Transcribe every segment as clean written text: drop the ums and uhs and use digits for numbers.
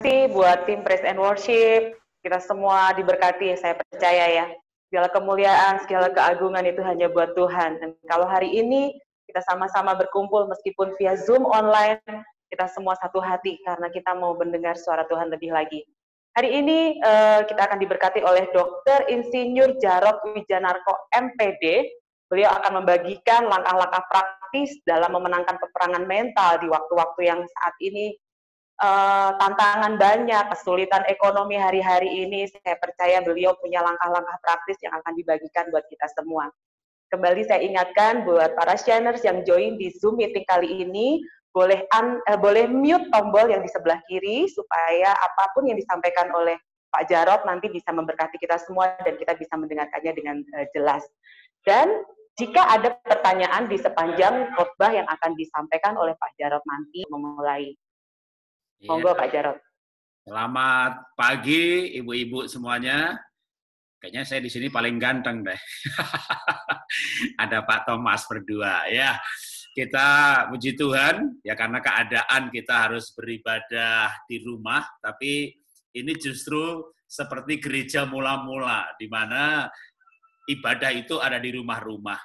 kasih buat tim Praise and Worship. Kita semua diberkati, saya percaya ya. Segala kemuliaan, segala keagungan itu hanya buat Tuhan. Dan kalau hari ini kita sama-sama berkumpul meskipun via Zoom online, kita semua satu hati karena kita mau mendengar suara Tuhan lebih lagi. Hari ini kita akan diberkati oleh Dr. Insinyur Jarod Wijanarko MPD. Beliau akan membagikan langkah-langkah praktis dalam memenangkan peperangan mental di waktu-waktu yang saat ini tantangan banyak, kesulitan ekonomi hari-hari ini. Saya percaya beliau punya langkah-langkah praktis yang akan dibagikan buat kita semua. Kembali saya ingatkan buat para shiners yang join di Zoom meeting kali ini, boleh mute tombol yang di sebelah kiri supaya apapun yang disampaikan oleh Pak Jarod nanti bisa memberkati kita semua dan kita bisa mendengarkannya dengan jelas. Dan jika ada pertanyaan di sepanjang khotbah yang akan disampaikan oleh Pak Jarod nanti memulai. Monggo Pak Jarod. Selamat pagi ibu-ibu semuanya. Kayaknya saya di sini paling ganteng deh. Ada Pak Thomas berdua ya. Kita puji Tuhan ya karena keadaan kita harus beribadah di rumah, tapi ini justru seperti gereja mula-mula di mana ibadah itu ada di rumah-rumah.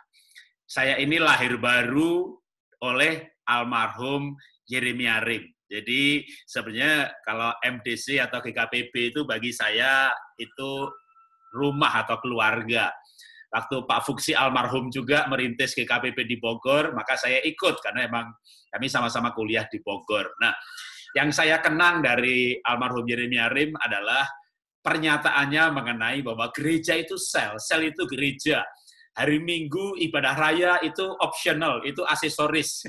Saya ini lahir baru oleh almarhum Yeremia Rim. Jadi sebenarnya kalau MDC atau GKPB itu bagi saya itu rumah atau keluarga. Waktu Pak Fuksi almarhum juga merintis GKPB di Bogor, maka saya ikut karena emang kami sama-sama kuliah di Bogor. Nah, yang saya kenang dari almarhum Yeremia Rim adalah pernyataannya mengenai bahwa gereja itu sel itu gereja. Hari Minggu ibadah raya itu optional, itu aksesoris.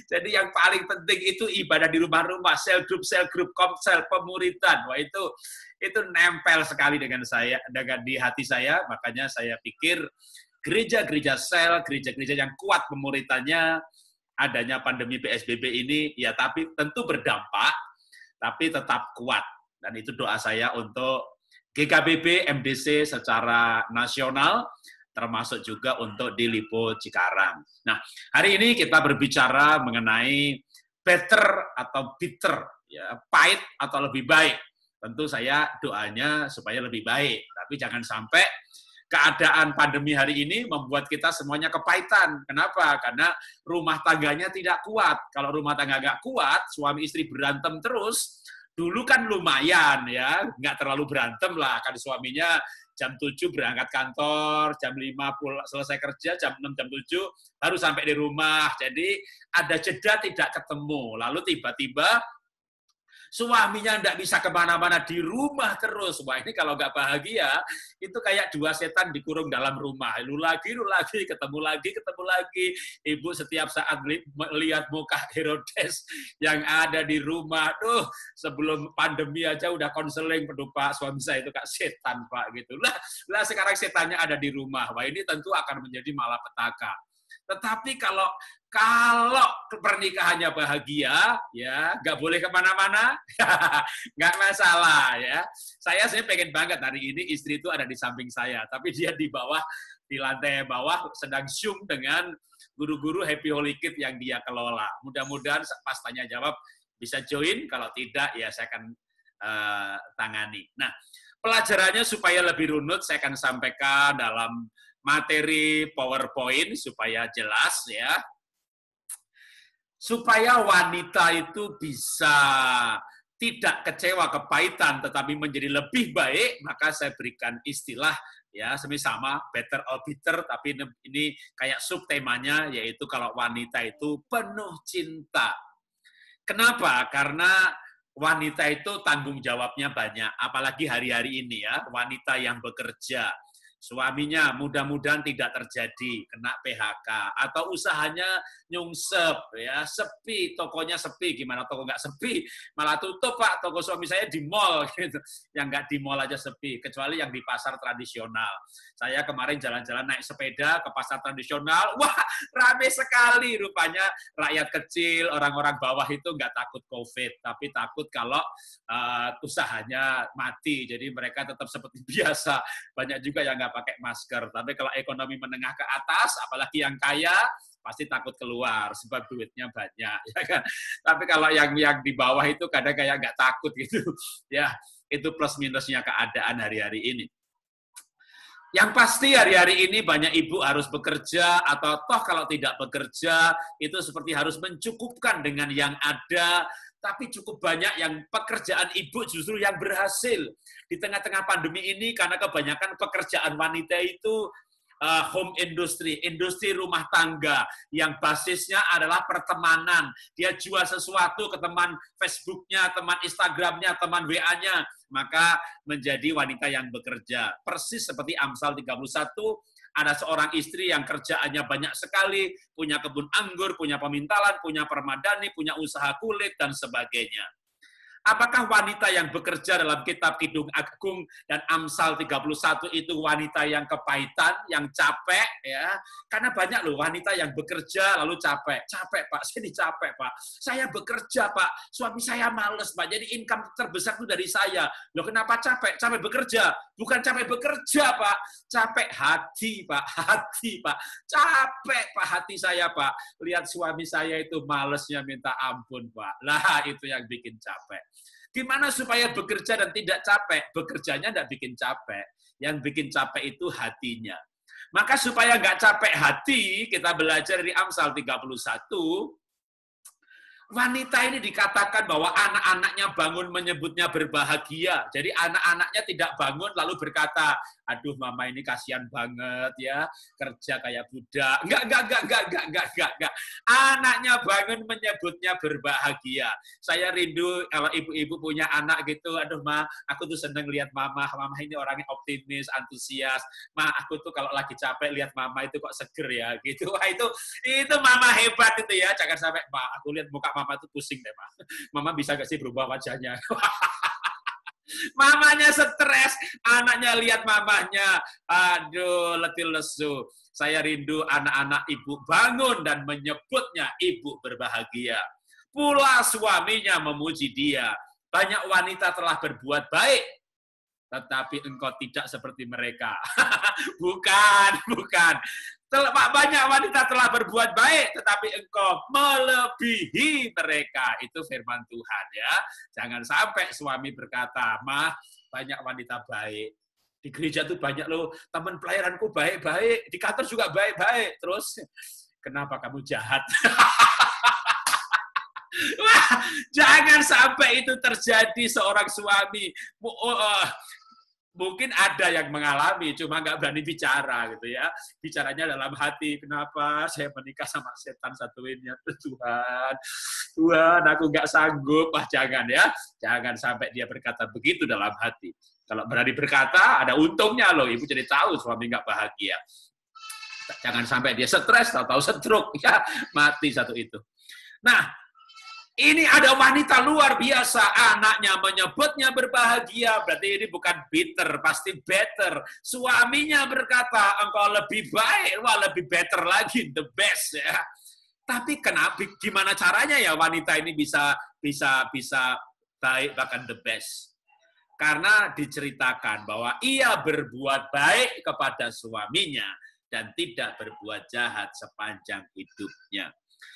Jadi yang paling penting itu ibadah di rumah-rumah, sel grup, komsel, pemuritan. Wah itu nempel sekali dengan saya, dengan di hati saya. Makanya saya pikir gereja-gereja sel, gereja-gereja yang kuat pemuritannya, adanya pandemi PSBB ini, ya tapi tentu berdampak, tapi tetap kuat. Dan itu doa saya untuk GKBB, MDC secara nasional, termasuk juga untuk di Lipo Cikarang. Nah, hari ini kita berbicara mengenai better atau bitter, ya, pahit atau lebih baik. Tentu saya doanya supaya lebih baik, tapi jangan sampai keadaan pandemi hari ini membuat kita semuanya kepahitan. Kenapa? Karena rumah tangganya tidak kuat. Kalau rumah tangga nggak kuat, suami istri berantem terus, dulu kan lumayan ya, nggak terlalu berantem lah, kan suaminya jam 7 berangkat kantor, jam 5 selesai kerja, jam 6, jam 7, baru sampai di rumah. Jadi ada jeda tidak ketemu. Lalu tiba-tiba suaminya tidak bisa kemana-mana, di rumah terus. Wah ini kalau nggak bahagia, itu kayak dua setan dikurung dalam rumah. Lu lagi, ketemu lagi. Ibu setiap saat melihat muka Herodes yang ada di rumah. Sebelum pandemi aja udah konseling, peduh Pak, suami saya itu kak setan Pak gitu. Lah sekarang setannya ada di rumah. Wah ini tentu akan menjadi malapetaka. Tetapi kalau pernikahannya bahagia, ya nggak boleh kemana-mana, nggak masalah ya. Saya pengen banget hari ini istri itu ada di samping saya, tapi dia di bawah, di lantai bawah sedang Zoom dengan guru-guru Happy Holy Kid yang dia kelola. Mudah-mudahan pas tanya jawab bisa join, kalau tidak ya saya akan tangani. Nah, pelajarannya supaya lebih runut saya akan sampaikan dalam materi PowerPoint supaya jelas ya. Supaya wanita itu bisa tidak kecewa kepahitan tetapi menjadi lebih baik, maka saya berikan istilah ya sama better or bitter, tapi ini kayak subtemanya yaitu kalau wanita itu penuh cinta. Kenapa? Karena wanita itu tanggung jawabnya banyak, apalagi hari-hari ini ya, wanita yang bekerja. Suaminya mudah-mudahan tidak terjadi kena PHK atau usahanya nyungsep ya, sepi, tokonya sepi. Gimana toko nggak sepi, malah tutup Pak, toko suami saya di mall gitu. Yang nggak di mall aja sepi, kecuali yang di pasar tradisional. Saya kemarin jalan-jalan naik sepeda ke pasar tradisional, wah rame sekali, rupanya rakyat kecil, orang-orang bawah itu nggak takut COVID, tapi takut kalau usahanya mati, jadi mereka tetap seperti biasa. Banyak juga yang nggak pakai masker. Tapi kalau ekonomi menengah ke atas, apalagi yang kaya, pasti takut keluar sebab duitnya banyak, ya kan. Tapi kalau yang di bawah itu kadang kayak nggak takut gitu, ya. Itu plus minusnya keadaan hari-hari ini. Yang pasti hari-hari ini banyak ibu harus bekerja, atau toh kalau tidak bekerja, itu seperti harus mencukupkan dengan yang ada, tapi cukup banyak yang pekerjaan ibu justru yang berhasil. Di tengah-tengah pandemi ini, karena kebanyakan pekerjaan wanita itu home industry, industri rumah tangga, yang basisnya adalah pertemanan. Dia jual sesuatu ke teman Facebooknya, teman Instagramnya, teman WA-nya, maka menjadi wanita yang bekerja. Persis seperti Amsal 31, ada seorang istri yang kerjaannya banyak sekali, punya kebun anggur, punya pemintalan, punya permadani, punya usaha kulit, dan sebagainya. Apakah wanita yang bekerja dalam kitab Kidung Agung dan Amsal 31 itu wanita yang kepahitan, yang capek, ya? Karena banyak loh wanita yang bekerja lalu capek. Capek, Pak. Saya capek, Pak. Saya bekerja, Pak. Suami saya males, Pak. Jadi income terbesar itu dari saya. Loh, kenapa capek? Capek bekerja. Bukan capek bekerja, Pak. Capek hati, Pak. Hati, Pak. Capek, Pak, hati saya, Pak. Lihat suami saya itu malesnya minta ampun, Pak. Lah, itu yang bikin capek. Gimana supaya bekerja dan tidak capek? Bekerjanya tidak bikin capek. Yang bikin capek itu hatinya. Maka supaya nggak capek hati, kita belajar dari Amsal 31, wanita ini dikatakan bahwa anak-anaknya bangun menyebutnya berbahagia. Jadi anak-anaknya tidak bangun lalu berkata, aduh mama ini kasihan banget ya, kerja kayak budak. Enggak. Anaknya bangun menyebutnya berbahagia. Saya rindu kalau ibu-ibu punya anak gitu, aduh ma, aku tuh seneng lihat mama ini orangnya optimis, antusias. Ma, aku tuh kalau lagi capek lihat mama itu kok seger ya, gitu. Wah, itu mama hebat itu ya, jangan sampai, ma, aku lihat muka mama tuh pusing deh, ma. Mama bisa gak sih berubah wajahnya? Mamanya stres, anaknya lihat mamanya, aduh letih lesu. Saya rindu anak-anak ibu bangun dan menyebutnya ibu berbahagia. Pula suaminya memuji dia. Banyak wanita telah berbuat baik, tetapi engkau tidak seperti mereka. Bukan. Banyak wanita telah berbuat baik, tetapi engkau melebihi mereka. Itu firman Tuhan ya. Jangan sampai suami berkata, mah banyak wanita baik. Di gereja tuh banyak loh, teman pelayaranku baik-baik, di kantor juga baik-baik. Terus, kenapa kamu jahat? Wah, jangan sampai itu terjadi seorang suami. Mungkin ada yang mengalami, cuma nggak berani bicara gitu ya. Bicaranya dalam hati, kenapa saya menikah sama setan satu ini? Tuhan, aku nggak sanggup. Jangan ya. Jangan sampai dia berkata begitu dalam hati. Kalau berani berkata, ada untungnya loh. Ibu jadi tahu suami nggak bahagia. Jangan sampai dia stres, tahu-tahu stroke. Ya, mati satu itu. Nah, ini ada wanita luar biasa, anaknya menyebutnya berbahagia, berarti ini bukan bitter, pasti better. Suaminya berkata, engkau lebih baik, wah lebih better lagi, the best ya. Tapi kenapa, gimana caranya ya wanita ini bisa baik, bahkan the best? Karena diceritakan bahwa ia berbuat baik kepada suaminya dan tidak berbuat jahat sepanjang hidupnya.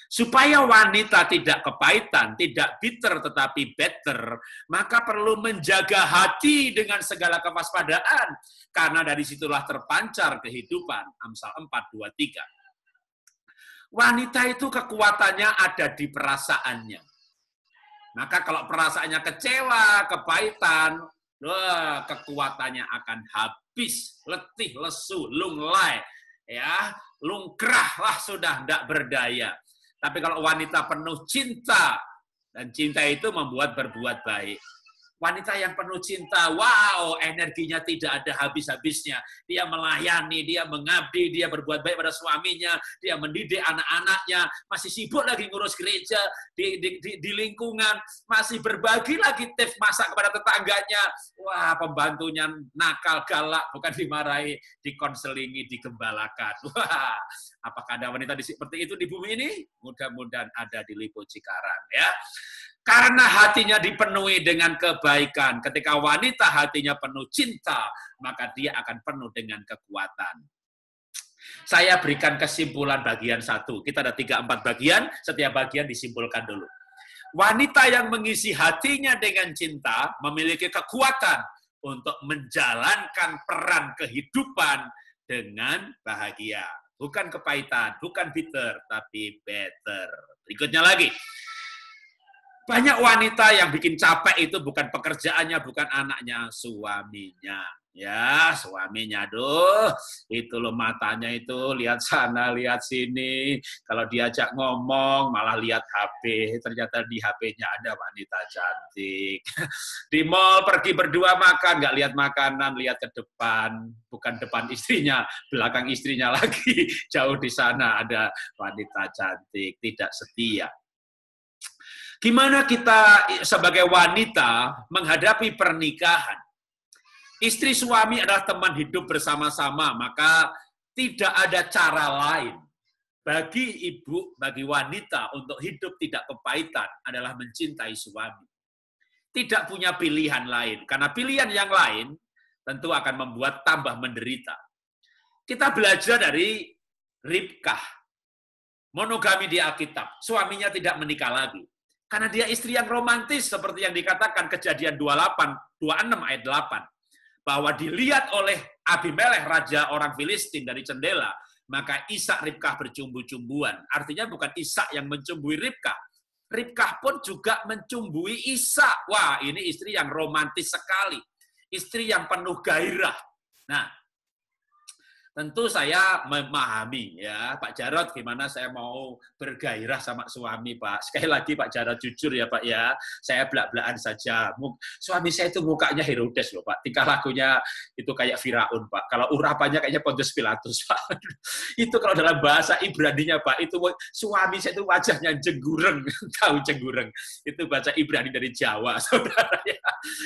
Supaya wanita tidak kepahitan, tidak bitter tetapi better, maka perlu menjaga hati dengan segala kewaspadaan, karena dari situlah terpancar kehidupan. Amsal 4:23. Wanita itu kekuatannya ada di perasaannya. Maka kalau perasaannya kecewa, kepahitan, kekuatannya akan habis, letih, lesu, lunglai, ya, lungkrahlah sudah tidak berdaya. Tapi kalau wanita penuh cinta, dan cinta itu membuat berbuat baik. Wanita yang penuh cinta, wow, energinya tidak ada habis-habisnya. Dia melayani, dia mengabdi, dia berbuat baik pada suaminya, dia mendidik anak-anaknya, masih sibuk lagi ngurus gereja, di lingkungan, masih berbagi lagi tips masak kepada tetangganya. Wah, pembantunya nakal, galak, bukan dimarahi, dikonselingi, digembalakan. Wah, apakah ada wanita seperti itu di bumi ini? Mudah-mudahan ada di Lipo Cikarang, ya. Karena hatinya dipenuhi dengan kebaikan. Ketika wanita hatinya penuh cinta, maka dia akan penuh dengan kekuatan. Saya berikan kesimpulan bagian 1. Kita ada 3-4 bagian, setiap bagian disimpulkan dulu. Wanita yang mengisi hatinya dengan cinta memiliki kekuatan untuk menjalankan peran kehidupan dengan bahagia. Bukan kepahitan, bukan bitter, tapi better. Berikutnya lagi. Banyak wanita yang bikin capek itu bukan pekerjaannya, bukan anaknya, suaminya. Ya, suaminya, aduh, itu loh matanya itu, lihat sana, lihat sini. Kalau diajak ngomong, malah lihat HP. Ternyata di HP-nya ada wanita cantik. Di mall pergi berdua makan, nggak lihat makanan, lihat ke depan. Bukan depan istrinya, belakang istrinya lagi. Jauh di sana ada wanita cantik, tidak setia. Gimana kita sebagai wanita menghadapi pernikahan? Istri suami adalah teman hidup bersama-sama, maka tidak ada cara lain bagi ibu, bagi wanita untuk hidup tidak kepahitan adalah mencintai suami. Tidak punya pilihan lain, karena pilihan yang lain tentu akan membuat tambah menderita. Kita belajar dari Ribkah, monogami di Alkitab, suaminya tidak menikah lagi. Karena dia istri yang romantis, seperti yang dikatakan Kejadian 26 ayat 8. Bahwa dilihat oleh Abimelekh, raja orang Filistin dari jendela, maka Ishak Ribkah bercumbu-cumbuan. Artinya bukan Ishak yang mencumbui Ribkah. Ribkah pun juga mencumbui Ishak. Wah, ini istri yang romantis sekali. Istri yang penuh gairah. Nah, tentu saya memahami ya, Pak Jarod, gimana saya mau bergairah sama suami, Pak. Sekali lagi Pak Jarod jujur ya, Pak ya. Saya belak-belakan saja. Suami saya itu mukanya Herodes loh, Pak. Tingkah lakunya itu kayak Firaun, Pak. Kalau urapannya kayaknya Pontius Pilatus, Pak. Itu kalau dalam bahasa Ibrani-nya, Pak, itu suami saya itu wajahnya jenggureng. Tahu jenggureng? Itu bahasa Ibrani dari Jawa, Saudara ya.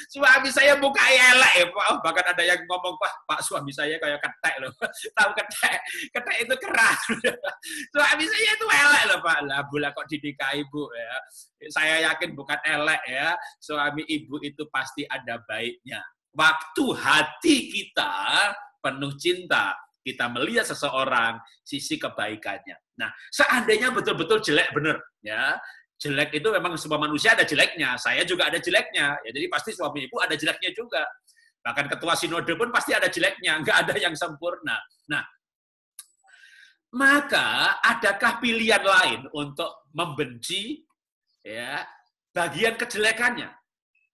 Suami saya mukanya elek ya, Pak. Bahkan ada yang ngomong, Pak, suami saya kayak ketek loh. Tahu ketek itu keras. Suami saya itu elek loh, Pak. Lah bola kok dinikahi, Bu ya. Saya yakin bukan elek ya. Suami ibu itu pasti ada baiknya. Waktu hati kita penuh cinta, kita melihat seseorang sisi kebaikannya. Nah, seandainya betul-betul jelek bener ya. Jelek itu memang semua manusia ada jeleknya. Saya juga ada jeleknya. Ya, jadi pasti suami ibu ada jeleknya juga. Bahkan ketua sinode pun pasti ada jeleknya, nggak ada yang sempurna. Nah, maka adakah pilihan lain untuk membenci ya bagian kejelekannya?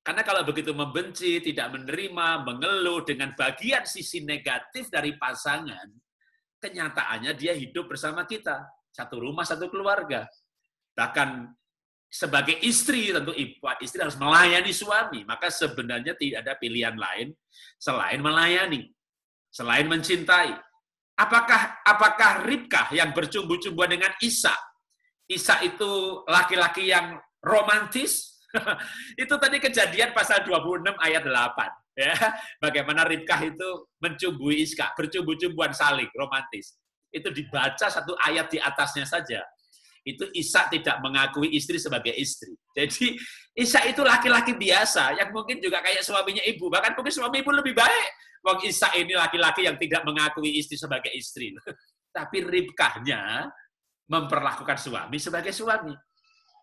Karena kalau begitu membenci, tidak menerima, mengeluh dengan bagian sisi negatif dari pasangan, kenyataannya dia hidup bersama kita, satu rumah, satu keluarga. Bahkan sebagai istri, tentu istri harus melayani suami. Maka sebenarnya tidak ada pilihan lain selain melayani, selain mencintai. Apakah Ribkah yang bercumbu-cumbuan dengan Ishak? Ishak itu laki-laki yang romantis? Itu tadi Kejadian pasal 26 ayat 8. Ya, bagaimana Ribkah itu mencumbui Ishak, bercumbu-cumbuan saling, romantis. Itu dibaca satu ayat di atasnya saja. Itu Ishak tidak mengakui istri sebagai istri. Jadi Ishak itu laki-laki biasa yang mungkin juga kayak suaminya ibu, bahkan mungkin suami ibu lebih baik. Wong Ishak ini laki-laki yang tidak mengakui istri sebagai istri. Tapi Ribkahnya memperlakukan suami sebagai suami.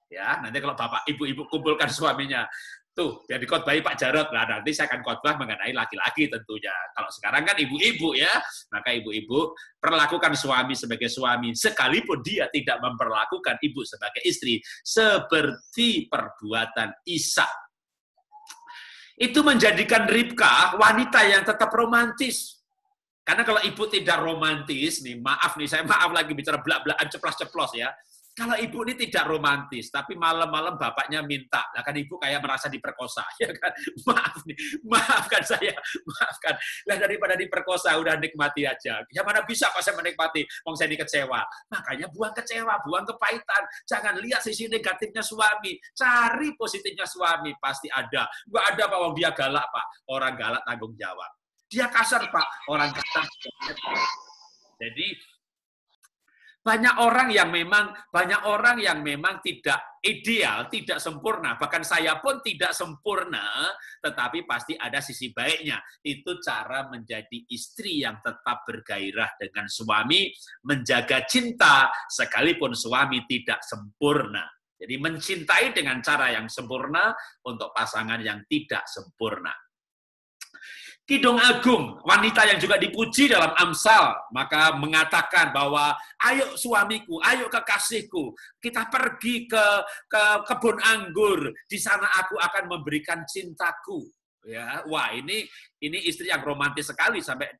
Ya, nanti kalau bapak ibu-ibu kumpulkan suaminya, tuh yang dikhotbahi Pak Jarod, nah nanti saya akan khotbah mengenai laki-laki tentunya. Kalau sekarang kan ibu-ibu ya, maka ibu-ibu perlakukan suami sebagai suami, sekalipun dia tidak memperlakukan ibu sebagai istri, seperti perbuatan Ishak. Itu menjadikan Ribkah wanita yang tetap romantis. Karena kalau ibu tidak romantis, nih maaf nih, saya maaf lagi bicara belak-belakan ceplos-ceplos ya. Kalau ibu ini tidak romantis, tapi malam-malam bapaknya minta, lah kan ibu kayak merasa diperkosa, ya kan? Maaf nih, maafkan saya, maafkan. Lah daripada diperkosa, udah nikmati aja. Ya mana bisa pas saya menikmati, wong saya dikecewa. Makanya buang kecewa, buang kepahitan. Jangan lihat sisi negatifnya suami, cari positifnya suami, pasti ada. Nggak ada Pak, wong dia galak Pak. Orang galak tanggung jawab. Dia kasar Pak, orang kasar. Jadi Banyak orang yang memang tidak ideal, tidak sempurna. Bahkan saya pun tidak sempurna, tetapi pasti ada sisi baiknya. Itu cara menjadi istri yang tetap bergairah dengan suami, menjaga cinta sekalipun suami tidak sempurna. Jadi mencintai dengan cara yang sempurna untuk pasangan yang tidak sempurna. Kidung Agung, wanita yang juga dipuji dalam Amsal, maka mengatakan bahwa ayo suamiku, ayo kekasihku, kita pergi ke kebun anggur, di sana aku akan memberikan cintaku. Ya, wah ini istri yang romantis sekali sampai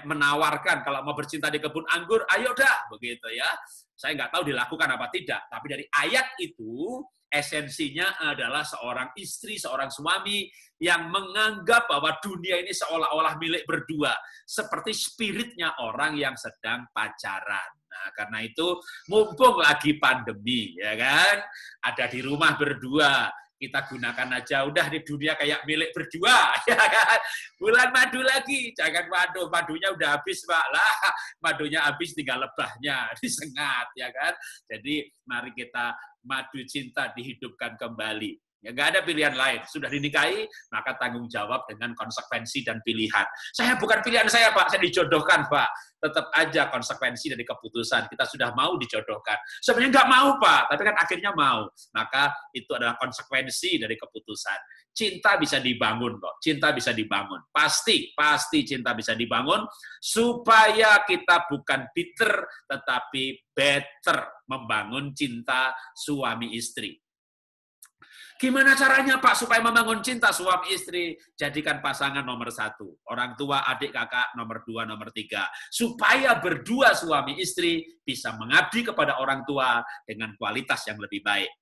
menawarkan kalau mau bercinta di kebun anggur, ayo dah, begitu ya. Saya nggak tahu dilakukan apa tidak, tapi dari ayat itu esensinya adalah seorang istri, seorang suami yang menganggap bahwa dunia ini seolah-olah milik berdua, seperti spiritnya orang yang sedang pacaran. Nah, karena itu mumpung lagi pandemi, ya kan, ada di rumah berdua, kita gunakan aja, udah di dunia kayak milik berdua, ya kan. Bulan madu lagi, jangan madunya udah habis, Pak. Lah, madunya habis tinggal lebahnya, disengat, ya kan. Jadi, mari kita madu cinta dihidupkan kembali. Ya, nggak ada pilihan lain. Sudah dinikahi, maka tanggung jawab dengan konsekuensi dan pilihan. Saya bukan pilihan saya, Pak. Saya dijodohkan, Pak. Tetap aja konsekuensi dari keputusan. Kita sudah mau dijodohkan. Sebenarnya nggak mau, Pak. Tapi kan akhirnya mau. Maka itu adalah konsekuensi dari keputusan. Cinta bisa dibangun, kok. Cinta bisa dibangun. Pasti cinta bisa dibangun supaya kita bukan bitter, tetapi better membangun cinta suami istri. Gimana caranya, Pak, supaya membangun cinta suami istri? Jadikan pasangan nomor 1. Orang tua, adik, kakak, nomor 2, nomor 3. Supaya berdua suami istri bisa mengabdi kepada orang tua dengan kualitas yang lebih baik.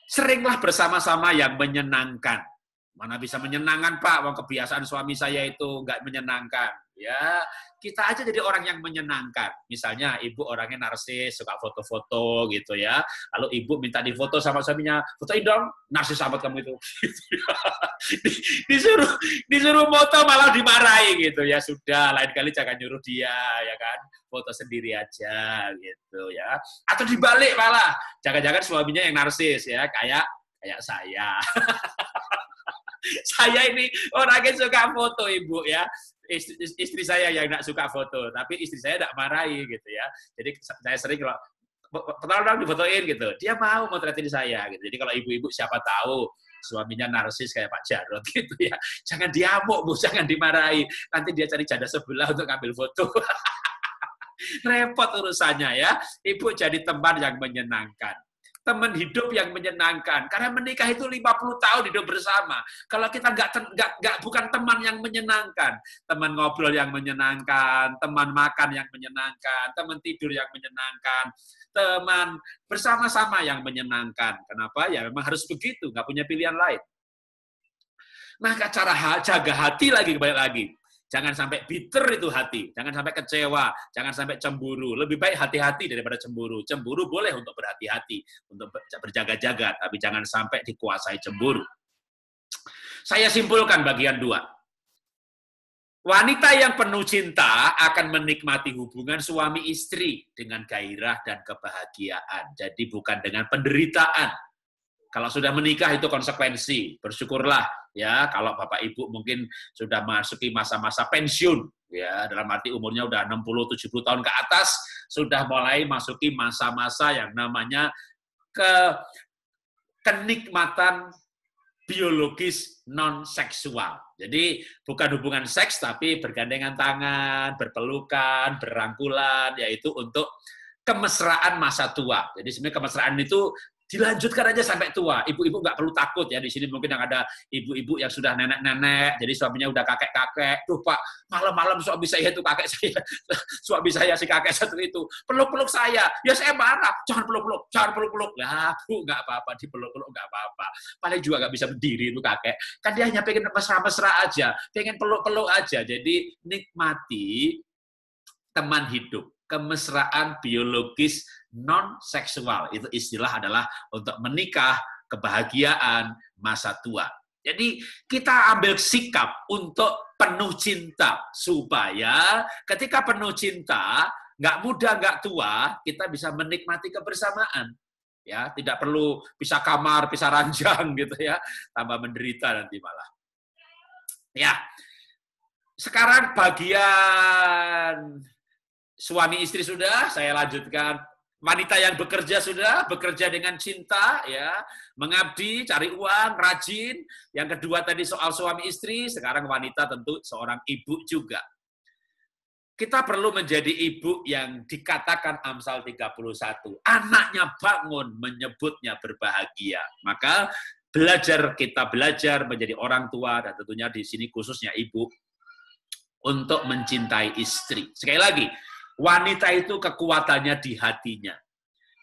Seringlah bersama-sama yang menyenangkan. Mana bisa menyenangkan, Pak? Wong kebiasaan suami saya itu nggak menyenangkan. Ya, kita aja jadi orang yang menyenangkan. Misalnya ibu orangnya narsis, suka foto-foto gitu ya. Lalu ibu minta difoto sama suaminya, fotoin dong, narsis amat kamu itu. disuruh foto malah dimarahi gitu ya. Sudah, lain kali jangan nyuruh dia ya kan. Foto sendiri aja gitu ya. Atau dibalik malah, jangan-jangan suaminya yang narsis ya, kayak saya. Saya ini orangnya suka foto, Ibu ya. Istri saya yang nggak suka foto, tapi istri saya nggak marahi gitu ya. Jadi saya sering kalau tolong difotoin gitu, dia mau motretin saya gitu. Jadi kalau ibu-ibu siapa tahu suaminya narsis kayak Pak Jarod gitu ya, jangan diamuk, Bu, jangan dimarahi. Nanti dia cari janda sebelah untuk ngambil foto. Repot urusannya ya. Ibu jadi teman yang menyenangkan. Teman hidup yang menyenangkan. Karena menikah itu 50 tahun hidup bersama. Kalau kita bukan teman yang menyenangkan, teman ngobrol yang menyenangkan, teman makan yang menyenangkan, teman tidur yang menyenangkan, teman bersama-sama yang menyenangkan. Kenapa? Ya memang harus begitu, nggak punya pilihan lain. Maka cara jaga hati kembali lagi. Jangan sampai bitter itu hati, jangan sampai kecewa, jangan sampai cemburu. Lebih baik hati-hati daripada cemburu. Cemburu boleh untuk berhati-hati, untuk berjaga-jaga, tapi jangan sampai dikuasai cemburu. Saya simpulkan bagian 2. Wanita yang penuh cinta akan menikmati hubungan suami istri dengan gairah dan kebahagiaan. Jadi bukan dengan penderitaan. Kalau sudah menikah itu konsekuensi, bersyukurlah ya. Kalau Bapak Ibu mungkin sudah masuki masa-masa pensiun, ya dalam arti umurnya udah 60-70 tahun ke atas, sudah mulai masuki masa-masa yang namanya kenikmatan biologis non-seksual. Jadi bukan hubungan seks, tapi bergandengan tangan, berpelukan, berangkulan, yaitu untuk kemesraan masa tua. Jadi sebenarnya kemesraan itu dilanjutkan aja sampai tua. Ibu-ibu nggak perlu takut ya. Di sini mungkin yang ada ibu-ibu yang sudah nenek-nenek, jadi suaminya udah kakek-kakek. Tuh Pak, malam-malam suami saya itu kakek saya. Suami saya si kakek satu itu. Peluk-peluk saya. Ya saya marah. Jangan peluk-peluk, jangan peluk-peluk. Lah Bu, nggak apa-apa. Dipeluk-peluk nggak apa-apa. Paling juga nggak bisa berdiri itu kakek. Kan dia hanya pengen mesra-mesra aja. Pengen peluk-peluk aja. Jadi nikmati teman hidup. Kemesraan biologis non-seksual. Itu istilah adalah untuk menikah, kebahagiaan, masa tua. Jadi kita ambil sikap untuk penuh cinta. Supaya ketika penuh cinta, nggak muda, nggak tua, kita bisa menikmati kebersamaan. Ya, tidak perlu pisah kamar, pisah ranjang gitu ya, tambah menderita nanti malah. Ya, sekarang bagian suami istri sudah, saya lanjutkan. Wanita yang bekerja sudah, bekerja dengan cinta, ya, mengabdi, cari uang, rajin. Yang kedua tadi soal suami istri, sekarang wanita tentu seorang ibu juga. Kita perlu menjadi ibu yang dikatakan Amsal 31. Anaknya bangun, menyebutnya berbahagia. Maka kita belajar menjadi orang tua, dan tentunya di sini khususnya ibu, untuk mencintai istri. Sekali lagi, wanita itu kekuatannya di hatinya.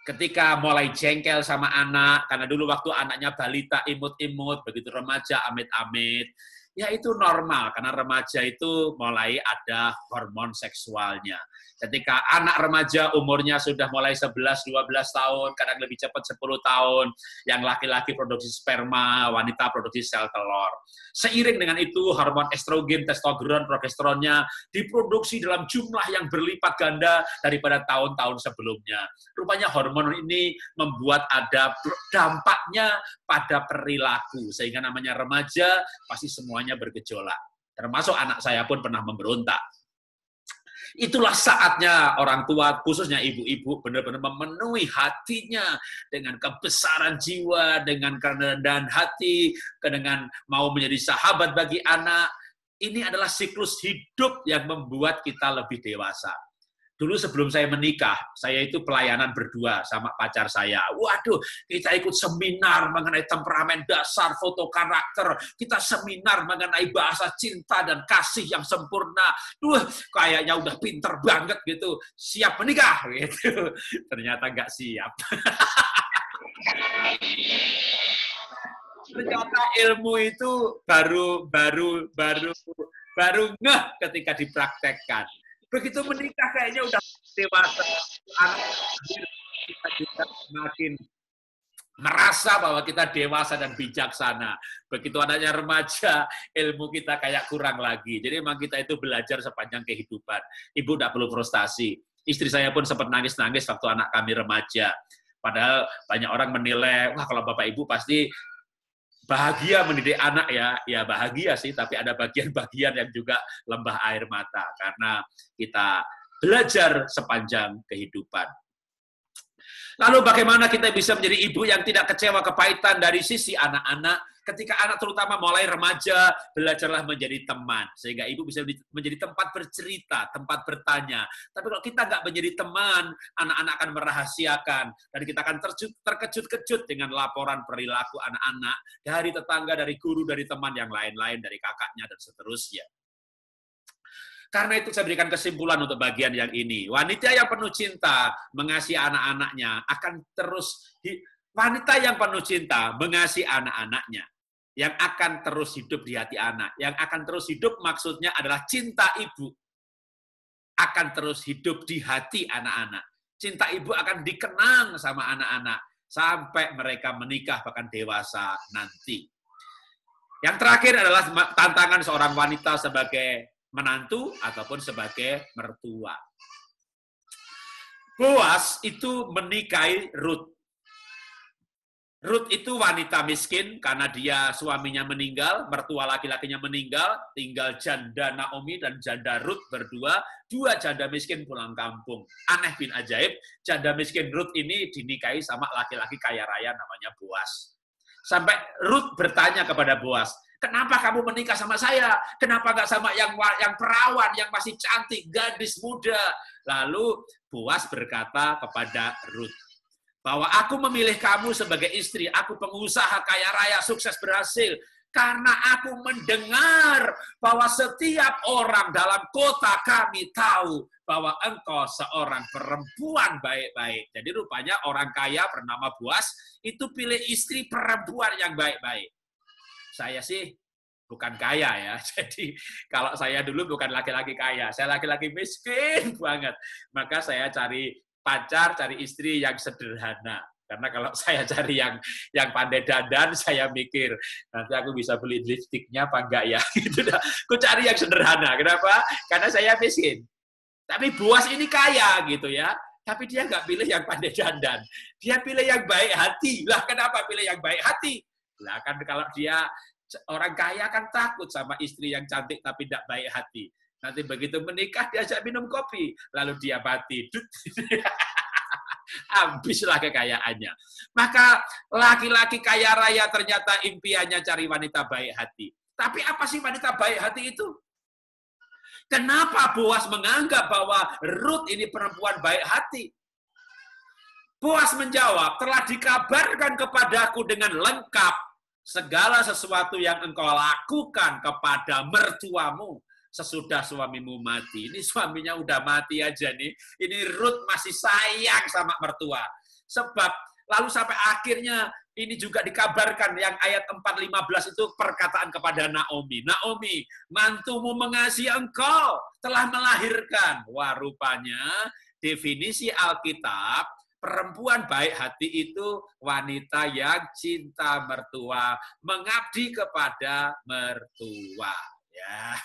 Ketika mulai jengkel sama anak, karena dulu waktu anaknya balita imut-imut, begitu remaja amit-amit, ya itu normal, karena remaja itu mulai ada hormon seksualnya. Ketika anak remaja umurnya sudah mulai 11-12 tahun, kadang lebih cepat 10 tahun, yang laki-laki produksi sperma, wanita produksi sel telur. Seiring dengan itu, hormon estrogen, testosteron, progesteronnya diproduksi dalam jumlah yang berlipat ganda daripada tahun-tahun sebelumnya. Rupanya hormon ini membuat ada dampaknya pada perilaku, sehingga namanya remaja pasti semuanya bergejolak. Termasuk anak saya pun pernah memberontak. Itulah saatnya orang tua, khususnya ibu-ibu, benar-benar memenuhi hatinya dengan kebesaran jiwa, dengan kerendahan hati, dengan mau menjadi sahabat bagi anak. Ini adalah siklus hidup yang membuat kita lebih dewasa. Dulu sebelum saya menikah, saya itu pelayanan berdua sama pacar saya. Waduh, kita ikut seminar mengenai temperamen dasar, foto karakter. Kita seminar mengenai bahasa cinta dan kasih yang sempurna. Kayaknya udah pinter banget gitu. Siap menikah gitu. Ternyata nggak siap. Ternyata ilmu itu baru ngeh ketika dipraktekkan. Begitu menikah kayaknya udah dewasa, anak kita juga semakin merasa bahwa kita dewasa dan bijaksana. Begitu anaknya remaja, ilmu kita kayak kurang lagi. Jadi memang kita itu belajar sepanjang kehidupan. Ibu tidak perlu frustasi. Istri saya pun sempat nangis-nangis waktu anak kami remaja. Padahal banyak orang menilai, wah kalau bapak ibu pasti bahagia mendidik anak ya bahagia sih, tapi ada bagian-bagian yang juga lembah air mata karena kita belajar sepanjang kehidupan. Lalu bagaimana kita bisa menjadi ibu yang tidak kecewa kepahitan dari sisi anak-anak? Ketika anak terutama mulai remaja, belajarlah menjadi teman. Sehingga ibu bisa menjadi tempat bercerita, tempat bertanya. Tapi kalau kita nggak menjadi teman, anak-anak akan merahasiakan. Dan kita akan terkejut-kejut dengan laporan perilaku anak-anak dari tetangga, dari guru, dari teman yang lain-lain, dari kakaknya, dan seterusnya. Karena itu saya berikan kesimpulan untuk bagian yang ini. Wanita yang penuh cinta mengasihi anak-anaknya akan terus, wanita yang penuh cinta mengasihi anak-anaknya, yang akan terus hidup di hati anak. Yang akan terus hidup maksudnya adalah cinta ibu akan terus hidup di hati anak-anak. Cinta ibu akan dikenang sama anak-anak sampai mereka menikah bahkan dewasa nanti. Yang terakhir adalah tantangan seorang wanita sebagai menantu ataupun sebagai mertua. Boas itu menikahi Ruth. Ruth itu wanita miskin karena dia suaminya meninggal, mertua laki-lakinya meninggal, tinggal janda Naomi dan janda Ruth berdua, dua janda miskin pulang kampung. Aneh bin ajaib, janda miskin Ruth ini dinikahi sama laki-laki kaya raya namanya Boas. Sampai Ruth bertanya kepada Boas, kenapa kamu menikah sama saya? Kenapa nggak sama yang perawan, yang masih cantik, gadis muda? Lalu Boas berkata kepada Ruth, bahwa aku memilih kamu sebagai istri, aku pengusaha kaya raya, sukses berhasil, karena aku mendengar bahwa setiap orang dalam kota kami tahu bahwa engkau seorang perempuan baik-baik. Jadi rupanya orang kaya bernama Boas itu pilih istri perempuan yang baik-baik. Saya sih bukan kaya ya, jadi kalau saya dulu bukan laki-laki kaya, saya laki-laki miskin banget. Maka saya cari pacar, cari istri yang sederhana. Karena kalau saya cari yang pandai dandan, saya mikir, nanti aku bisa beli lipstiknya apa enggak ya? Gitu dah. Aku cari yang sederhana. Kenapa? Karena saya miskin. Tapi Boas ini kaya gitu ya. Tapi dia nggak pilih yang pandai dandan. Dia pilih yang baik hati. Lah kenapa pilih yang baik hati? Lah kan kalau dia orang kaya kan takut sama istri yang cantik tapi tidak baik hati. Nanti begitu menikah diajak minum kopi, lalu dia mati. Habislah kekayaannya. Maka laki-laki kaya raya ternyata impiannya cari wanita baik hati. Tapi apa sih wanita baik hati itu? Kenapa Boas menganggap bahwa Ruth ini perempuan baik hati? Boas menjawab, telah dikabarkan kepadaku dengan lengkap segala sesuatu yang engkau lakukan kepada mertuamu sesudah suamimu mati. Ini suaminya udah mati aja nih. Ini Ruth masih sayang sama mertua. Sebab lalu sampai akhirnya ini juga dikabarkan yang ayat 4:15 itu perkataan kepada Naomi. Naomi, mantumu mengasihi engkau, telah melahirkan. Wah, rupanya definisi Alkitab, perempuan baik hati itu wanita yang cinta mertua, mengabdi kepada mertua. Ya,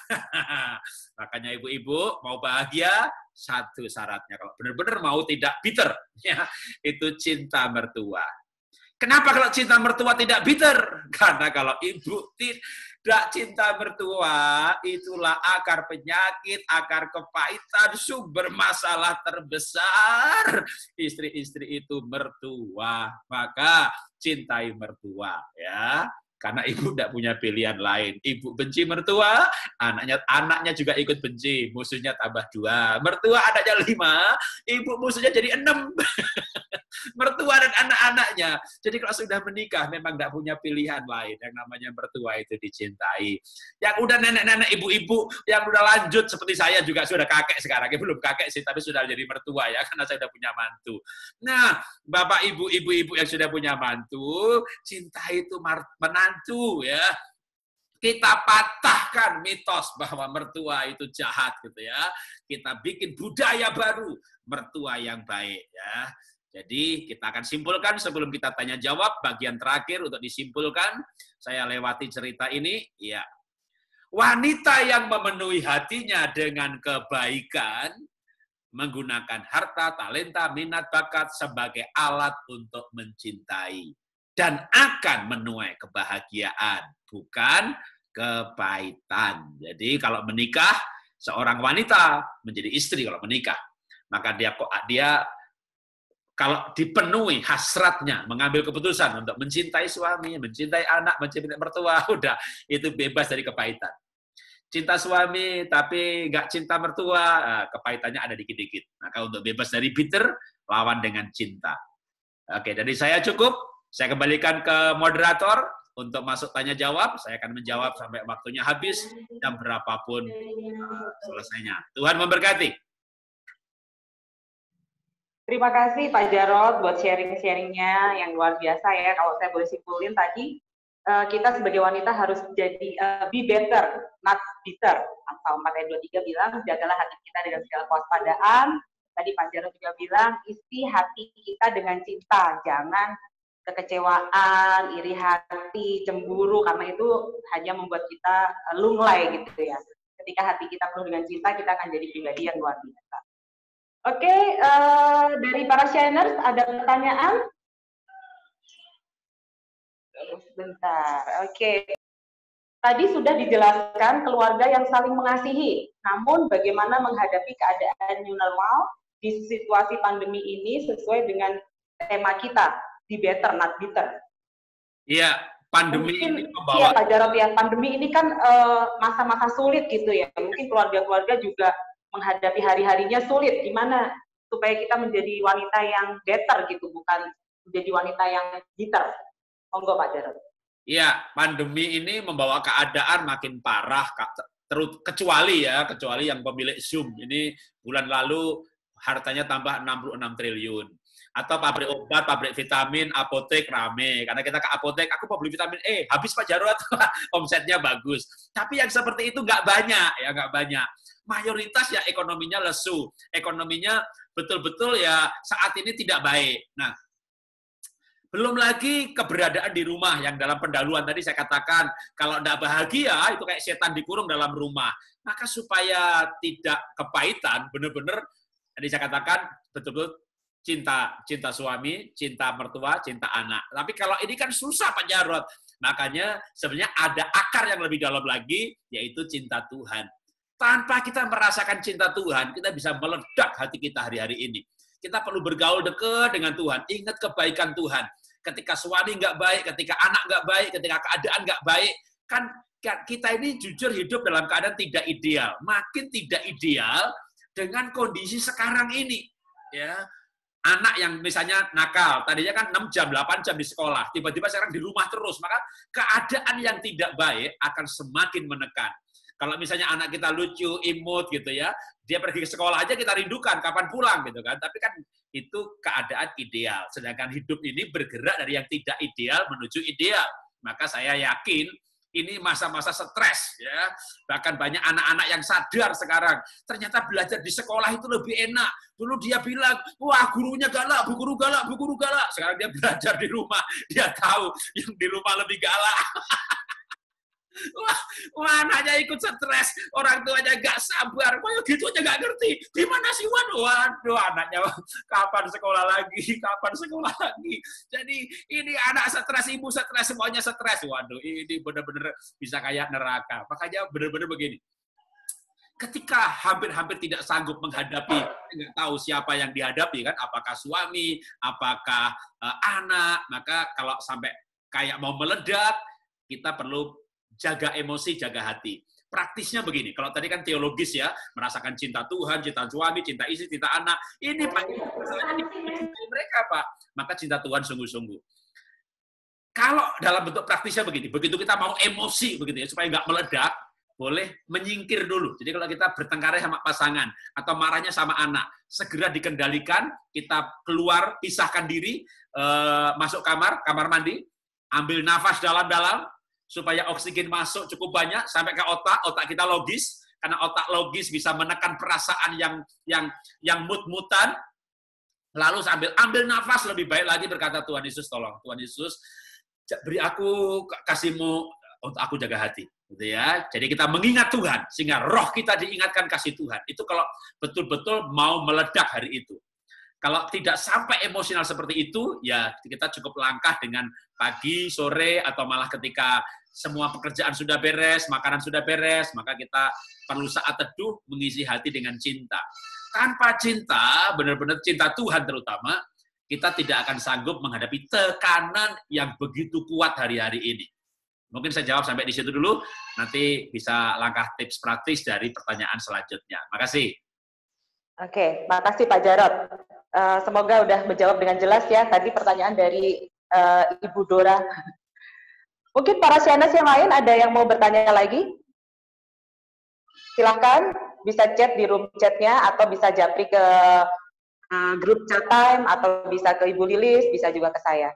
makanya ibu-ibu mau bahagia, satu syaratnya kalau benar-benar mau tidak bitter, ya, itu cinta mertua. Kenapa kalau cinta mertua tidak bitter? Karena kalau ibu tidak cinta mertua, itulah akar penyakit, akar kepahitan, sumber masalah terbesar. Istri-istri itu mertua, maka cintai mertua, ya. Karena ibu tidak punya pilihan lain. Ibu benci mertua, anaknya juga ikut benci. Musuhnya tambah 2. Mertua anaknya 5, ibu musuhnya jadi 6. Mertua dan anak-anaknya. Jadi kalau sudah menikah, memang tidak punya pilihan lain. Yang namanya mertua itu dicintai. Yang udah nenek-nenek, ibu-ibu, yang udah lanjut seperti saya juga sudah kakek sekarang. Belum kakek sih, tapi sudah jadi mertua ya, karena saya sudah punya mantu. Nah, bapak ibu-ibu yang sudah punya mantu, cinta itu menantu ya. Kita patahkan mitos bahwa mertua itu jahat gitu ya. Kita bikin budaya baru, mertua yang baik ya. Jadi kita akan simpulkan sebelum kita tanya jawab, bagian terakhir untuk disimpulkan, saya lewati cerita ini, ya. Wanita yang memenuhi hatinya dengan kebaikan, menggunakan harta, talenta, minat, bakat sebagai alat untuk mencintai. Dan akan menuai kebahagiaan, bukan kepahitan. Jadi kalau menikah, seorang wanita menjadi istri kalau menikah, maka dia kalau dipenuhi hasratnya, mengambil keputusan untuk mencintai suami, mencintai anak, mencintai mertua, udah itu bebas dari kepahitan. Cinta suami tapi nggak cinta mertua, kepahitannya ada dikit-dikit. Maka untuk bebas dari bitter, lawan dengan cinta. Oke, dari saya cukup. Saya kembalikan ke moderator untuk masuk tanya jawab. Saya akan menjawab sampai waktunya habis, jam berapapun selesainya. Tuhan memberkati. Terima kasih Pak Jarod buat sharing-sharingnya yang luar biasa ya. Kalau saya boleh simpulin tadi, kita sebagai wanita harus jadi be better, not bitter. Atau 4 ayat 23 bilang, jagalah hati kita dengan segala kewaspadaan. Tadi Pak Jarod juga bilang, isi hati kita dengan cinta, jangan kekecewaan, iri hati, cemburu, karena itu hanya membuat kita lunglai gitu ya. Ketika hati kita penuh dengan cinta, kita akan jadi pribadi yang luar biasa. Oke, dari para shiners ada pertanyaan? Sebentar, oke. Tadi sudah dijelaskan keluarga yang saling mengasihi, namun bagaimana menghadapi keadaan new normal di situasi pandemi ini sesuai dengan tema kita, be better, not bitter. Iya, pandemi mungkin, ini membawa... Iya Pak Jarod ya, pandemi ini kan masa-masa sulit gitu ya, mungkin keluarga-keluarga juga menghadapi hari-harinya sulit, gimana supaya kita menjadi wanita yang better gitu, bukan menjadi wanita yang bitter. Monggo Pak Jarod. Iya, pandemi ini membawa keadaan makin parah, kecuali yang pemilik Zoom. Ini bulan lalu hartanya tambah 66 triliun. Atau pabrik obat, pabrik vitamin, apotek rame. Karena kita ke apotek, aku mau beli vitamin E, habis Pak Jarod, omsetnya bagus. Tapi yang seperti itu nggak banyak, ya nggak banyak. Mayoritas ya ekonominya lesu, ekonominya betul-betul ya saat ini tidak baik. Nah, Belum lagi keberadaan di rumah yang dalam pendahuluan tadi saya katakan, kalau tidak bahagia itu kayak setan dikurung dalam rumah. Maka supaya tidak kepahitan, benar-benar tadi saya katakan betul-betul cinta suami, cinta mertua, cinta anak. Tapi kalau ini kan susah Pak Jarod. Makanya sebenarnya ada akar yang lebih dalam lagi, yaitu cinta Tuhan. Tanpa kita merasakan cinta Tuhan, kita bisa meledak hati kita hari-hari ini. Kita perlu bergaul dekat dengan Tuhan. Ingat kebaikan Tuhan. Ketika suami nggak baik, ketika anak nggak baik, ketika keadaan nggak baik, kan kita ini jujur hidup dalam keadaan tidak ideal. Makin tidak ideal dengan kondisi sekarang ini. Ya, anak yang misalnya nakal, tadinya kan 6 jam, 8 jam di sekolah, tiba-tiba sekarang di rumah terus, maka keadaan yang tidak baik akan semakin menekan. Kalau misalnya anak kita lucu, imut gitu ya, dia pergi ke sekolah aja kita rindukan kapan pulang gitu kan. Tapi kan itu keadaan ideal. Sedangkan hidup ini bergerak dari yang tidak ideal menuju ideal. Maka saya yakin ini masa-masa stres ya. Bahkan banyak anak-anak yang sadar sekarang ternyata belajar di sekolah itu lebih enak. Dulu dia bilang, wah gurunya galak, bu guru galak, bu guru galak. Sekarang dia belajar di rumah, dia tahu yang di rumah lebih galak. Wah, anaknya ikut stres, orang tuanya gak sabar, kok gitu aja gak ngerti. Gimana sih Wan? Waduh, anaknya kapan sekolah lagi, kapan sekolah lagi. Jadi ini anak stres, ibu stres, semuanya stres. Waduh, ini benar-benar bisa kayak neraka. Makanya benar-benar begini. Ketika hampir-hampir tidak sanggup menghadapi, nggak tahu siapa yang dihadapi kan, apakah suami, apakah anak, maka kalau sampai kayak mau meledak, kita perlu jaga emosi, jaga hati. Praktisnya begini, kalau tadi kan teologis ya, merasakan cinta Tuhan, cinta suami, cinta istri, cinta anak. Ini Pak, mereka Pak, maka cinta Tuhan sungguh-sungguh. Kalau dalam bentuk praktisnya begini, begitu kita mau emosi begitu ya, supaya nggak meledak, boleh menyingkir dulu. Jadi kalau kita bertengkar sama pasangan atau marahnya sama anak, segera dikendalikan, kita keluar, pisahkan diri, masuk kamar mandi, ambil nafas dalam-dalam, supaya oksigen masuk cukup banyak sampai ke otak kita logis, karena otak logis bisa menekan perasaan yang mut-mutan, lalu ambil nafas lebih baik lagi berkata, Tuhan Yesus tolong, Tuhan Yesus beri aku kasih-Mu untuk aku jaga hati, gitu ya. Jadi kita mengingat Tuhan sehingga roh kita diingatkan kasih Tuhan. Itu kalau betul-betul mau meledak hari itu. Kalau tidak sampai emosional seperti itu, ya kita cukup langkah dengan pagi, sore, atau malah ketika semua pekerjaan sudah beres, makanan sudah beres, maka kita perlu saat teduh mengisi hati dengan cinta. Tanpa cinta, benar-benar cinta Tuhan terutama, kita tidak akan sanggup menghadapi tekanan yang begitu kuat hari-hari ini. Mungkin saya jawab sampai di situ dulu, nanti bisa langkah tips praktis dari pertanyaan selanjutnya. Makasih. Oke, makasih Pak Jarod. Semoga udah menjawab dengan jelas ya tadi pertanyaan dari Ibu Dora. Mungkin para Sianas yang lain ada yang mau bertanya lagi? Silakan, bisa chat di room chatnya atau bisa japri ke grup chat time atau bisa ke Ibu Lilis, bisa juga ke saya.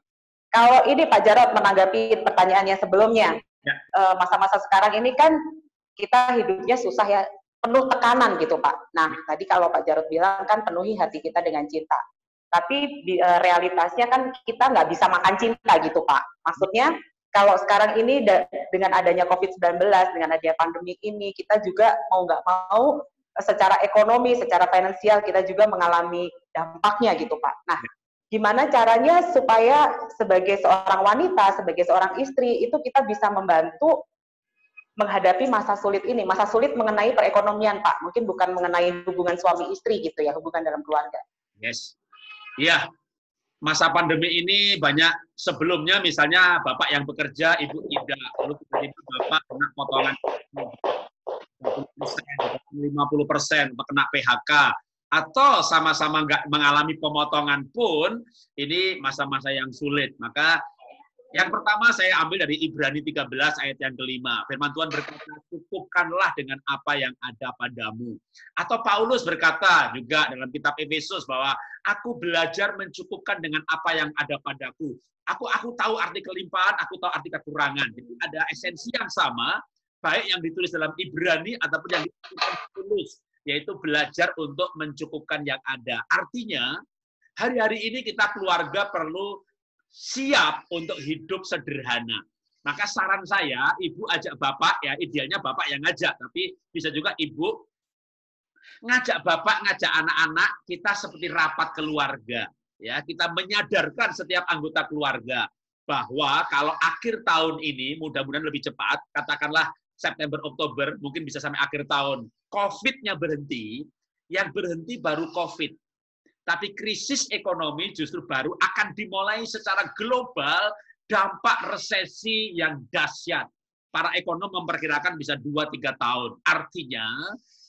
Kalau ini Pak Jarod menanggapi pertanyaannya sebelumnya, masa-masa sekarang ini kan kita hidupnya susah ya, penuh tekanan gitu Pak. Nah, tadi kalau Pak Jarod bilang kan penuhi hati kita dengan cinta. Tapi realitasnya kan kita nggak bisa makan cinta gitu Pak. Maksudnya kalau sekarang ini dengan adanya COVID-19, dengan adanya pandemi ini, kita juga mau nggak mau secara ekonomi, secara finansial kita juga mengalami dampaknya gitu Pak. Nah, gimana caranya supaya sebagai seorang wanita, sebagai seorang istri, itu kita bisa membantu menghadapi masa sulit ini, masa sulit mengenai perekonomian Pak, mungkin bukan mengenai hubungan suami istri gitu ya, hubungan dalam keluarga. Yes, iya. Masa pandemi ini banyak sebelumnya misalnya Bapak yang bekerja, Ibu tidak, lalu tiba-tiba Bapak kena potongan 50%, kena PHK, atau sama-sama nggak mengalami pemotongan pun, ini masa-masa yang sulit. Maka yang pertama saya ambil dari Ibrani 13 ayat yang kelima. Firman Tuhan berkata, cukupkanlah dengan apa yang ada padamu. Atau Paulus berkata juga dalam kitab Efesus bahwa aku belajar mencukupkan dengan apa yang ada padaku. Aku tahu arti kelimpahan, aku tahu arti kekurangan. Jadi ada esensi yang sama, baik yang ditulis dalam Ibrani ataupun yang ditulis Paulus, yaitu belajar untuk mencukupkan yang ada. Artinya, hari-hari ini kita keluarga perlu siap untuk hidup sederhana. Maka saran saya, ibu ajak bapak, ya idealnya bapak yang ngajak, tapi bisa juga ibu ngajak bapak, ngajak anak-anak, kita seperti rapat keluarga. Ya, kita menyadarkan setiap anggota keluarga bahwa kalau akhir tahun ini, mudah-mudahan lebih cepat, katakanlah September, Oktober, mungkin bisa sampai akhir tahun, COVID-nya berhenti, yang berhenti baru COVID. Tapi krisis ekonomi justru baru akan dimulai secara global, dampak resesi yang dahsyat. Para ekonom memperkirakan bisa 2-3 tahun. Artinya,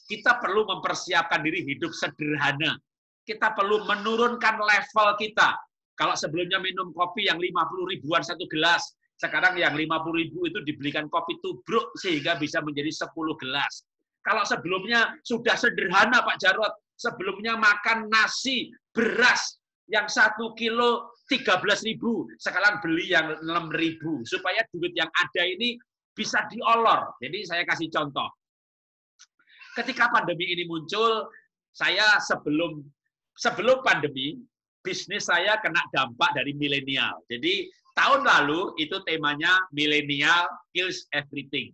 kita perlu mempersiapkan diri hidup sederhana. Kita perlu menurunkan level kita. Kalau sebelumnya minum kopi yang 50 ribuan satu gelas, sekarang yang 50 ribu itu dibelikan kopi tubruk sehingga bisa menjadi 10 gelas. Kalau sebelumnya sudah sederhana Pak Jarot, sebelumnya makan nasi, beras yang 1 kilo 13.000, sekarang beli yang 6.000 supaya duit yang ada ini bisa diolor. Jadi saya kasih contoh. Ketika pandemi ini muncul, saya sebelum pandemi, bisnis saya kena dampak dari milenial. Jadi tahun lalu itu temanya milenial kills everything.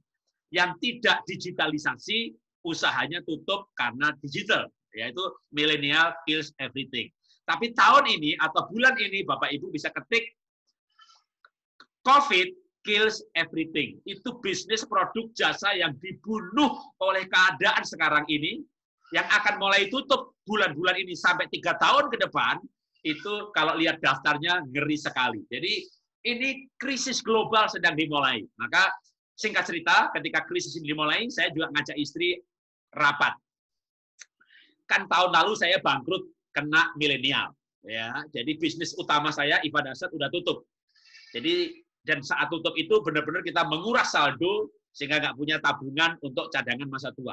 Yang tidak digitalisasi, usahanya tutup karena digital, yaitu milenial kills everything. Tapi tahun ini atau bulan ini Bapak Ibu bisa ketik COVID kills everything. Itu bisnis produk jasa yang dibunuh oleh keadaan sekarang ini, yang akan mulai tutup bulan-bulan ini sampai 3 tahun ke depan, itu kalau lihat daftarnya ngeri sekali. Jadi ini krisis global sedang dimulai. Maka singkat cerita, ketika krisis ini dimulai, saya juga ngajak istri rapat. Kan tahun lalu saya bangkrut kena milenial, ya. Jadi bisnis utama saya ibadah aset udah tutup. Jadi dan saat tutup itu benar-benar kita menguras saldo sehingga nggak punya tabungan untuk cadangan masa tua.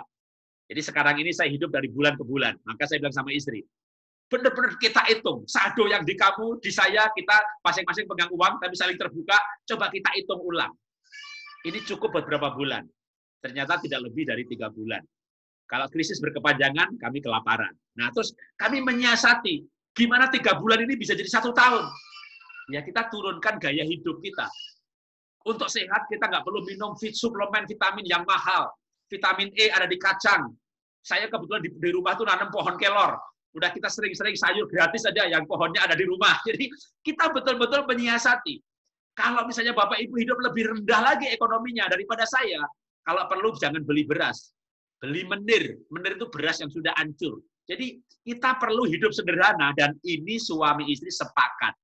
Jadi sekarang ini saya hidup dari bulan ke bulan. Maka saya bilang sama istri, benar-benar kita hitung saldo yang di kamu, di saya, kita masing-masing pegang uang tapi saling terbuka. Coba kita hitung ulang. Ini cukup beberapa bulan. Ternyata tidak lebih dari 3 bulan. Kalau krisis berkepanjangan, kami kelaparan. Nah, terus kami menyiasati, gimana 3 bulan ini bisa jadi 1 tahun? Ya, kita turunkan gaya hidup kita. Untuk sehat, kita nggak perlu minum suplemen vitamin yang mahal. Vitamin E ada di kacang. Saya kebetulan di rumah tuh nanam pohon kelor. Udah kita sering-sering sayur gratis aja yang pohonnya ada di rumah. Jadi, kita betul-betul menyiasati. Kalau misalnya Bapak Ibu hidup lebih rendah lagi ekonominya daripada saya, kalau perlu jangan beli beras. Beli menir. Menir itu beras yang sudah hancur. Jadi kita perlu hidup sederhana dan ini suami istri sepakat.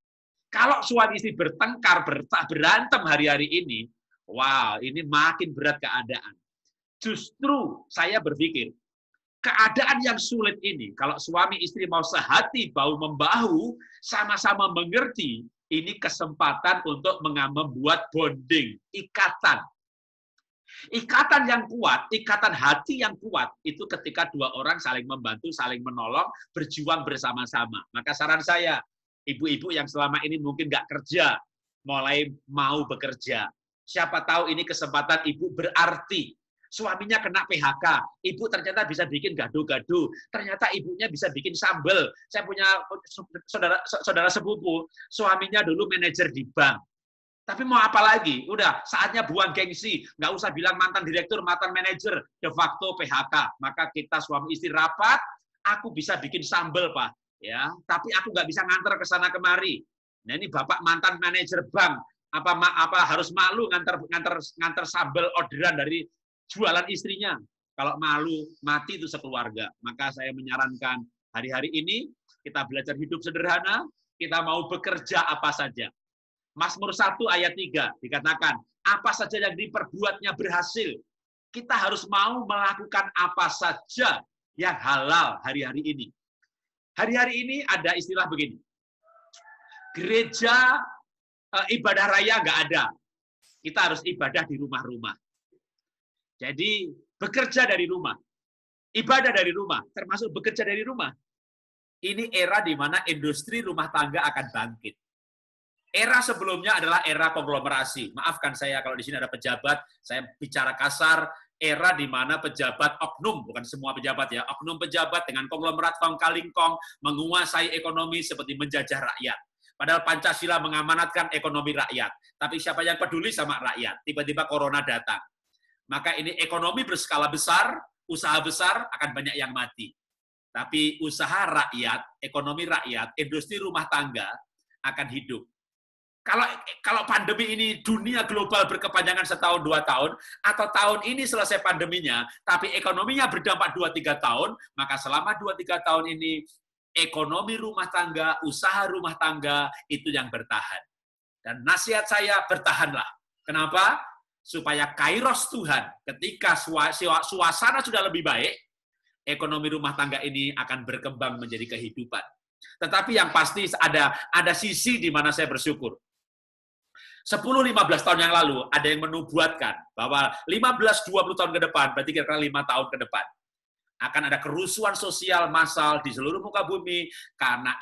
Kalau suami istri bertengkar, berantem hari-hari ini, wow, ini makin berat keadaan. Justru saya berpikir, keadaan yang sulit ini, kalau suami istri mau sehati, bahu-membahu, sama-sama mengerti, ini kesempatan untuk membuat bonding, ikatan. Ikatan yang kuat, ikatan hati yang kuat, itu ketika 2 orang saling membantu, saling menolong, berjuang bersama-sama. Maka saran saya, ibu-ibu yang selama ini mungkin nggak kerja, mulai mau bekerja. Siapa tahu ini kesempatan ibu berarti. Suaminya kena PHK, ibu ternyata bisa bikin gado-gado, ternyata ibunya bisa bikin sambal. Saya punya saudara sepupu, suaminya dulu manajer di bank. Tapi mau apa lagi? Udah, saatnya buang gengsi. Nggak usah bilang mantan direktur, mantan manajer, de facto PHK. Maka kita suami istri rapat, aku bisa bikin sambal, Pak. Ya, tapi aku nggak bisa nganter ke sana kemari. Nah, ini Bapak mantan manajer bank, apa harus malu nganter sambal orderan dari jualan istrinya? Kalau malu, mati itu sekeluarga. Maka saya menyarankan hari-hari ini kita belajar hidup sederhana, kita mau bekerja apa saja. Mazmur 1 ayat 3 dikatakan, apa saja yang diperbuatnya berhasil. Kita harus mau melakukan apa saja yang halal hari-hari ini. Hari-hari ini ada istilah begini, gereja ibadah raya nggak ada. Kita harus ibadah di rumah-rumah. Jadi bekerja dari rumah, ibadah dari rumah, termasuk bekerja dari rumah. Ini era di mana industri rumah tangga akan bangkit. Era sebelumnya adalah era konglomerasi. Maafkan saya kalau di sini ada pejabat, saya bicara kasar, era di mana pejabat oknum, bukan semua pejabat ya, oknum pejabat dengan konglomerat kong kalingkong menguasai ekonomi seperti menjajah rakyat. Padahal Pancasila mengamanatkan ekonomi rakyat. Tapi siapa yang peduli sama rakyat? Tiba-tiba corona datang. Maka ini ekonomi berskala besar, usaha besar akan banyak yang mati. Tapi usaha rakyat, ekonomi rakyat, industri rumah tangga akan hidup. Kalau pandemi ini dunia global berkepanjangan setahun 2 tahun, atau tahun ini selesai pandeminya, tapi ekonominya berdampak 2-3 tahun, maka selama 2-3 tahun ini, ekonomi rumah tangga, usaha rumah tangga, itu yang bertahan. Dan nasihat saya, bertahanlah. Kenapa? Supaya kairos Tuhan, ketika suasana sudah lebih baik, ekonomi rumah tangga ini akan berkembang menjadi kehidupan. Tetapi yang pasti ada sisi di mana saya bersyukur. 10-15 tahun yang lalu, ada yang menubuatkan bahwa 15-20 tahun ke depan, berarti kira-kira 5 tahun ke depan, akan ada kerusuhan sosial massal di seluruh muka bumi karena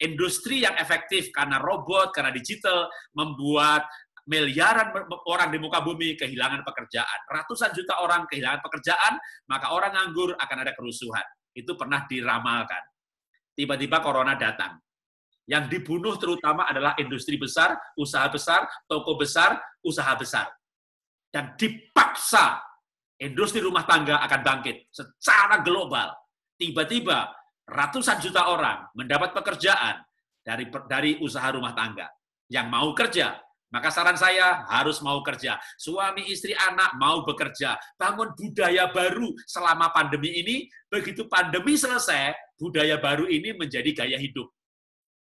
industri yang efektif, karena robot, karena digital, membuat miliaran orang di muka bumi kehilangan pekerjaan. Ratusan juta orang kehilangan pekerjaan, maka orang nganggur akan ada kerusuhan. Itu pernah diramalkan. Tiba-tiba corona datang. Yang dibunuh terutama adalah industri besar, usaha besar, toko besar, usaha besar. Dan dipaksa industri rumah tangga akan bangkit secara global. Tiba-tiba ratusan juta orang mendapat pekerjaan dari usaha rumah tangga. Yang mau kerja, maka saran saya harus mau kerja. Suami, istri, anak mau bekerja. Bangun budaya baru selama pandemi ini. Begitu pandemi selesai, budaya baru ini menjadi gaya hidup.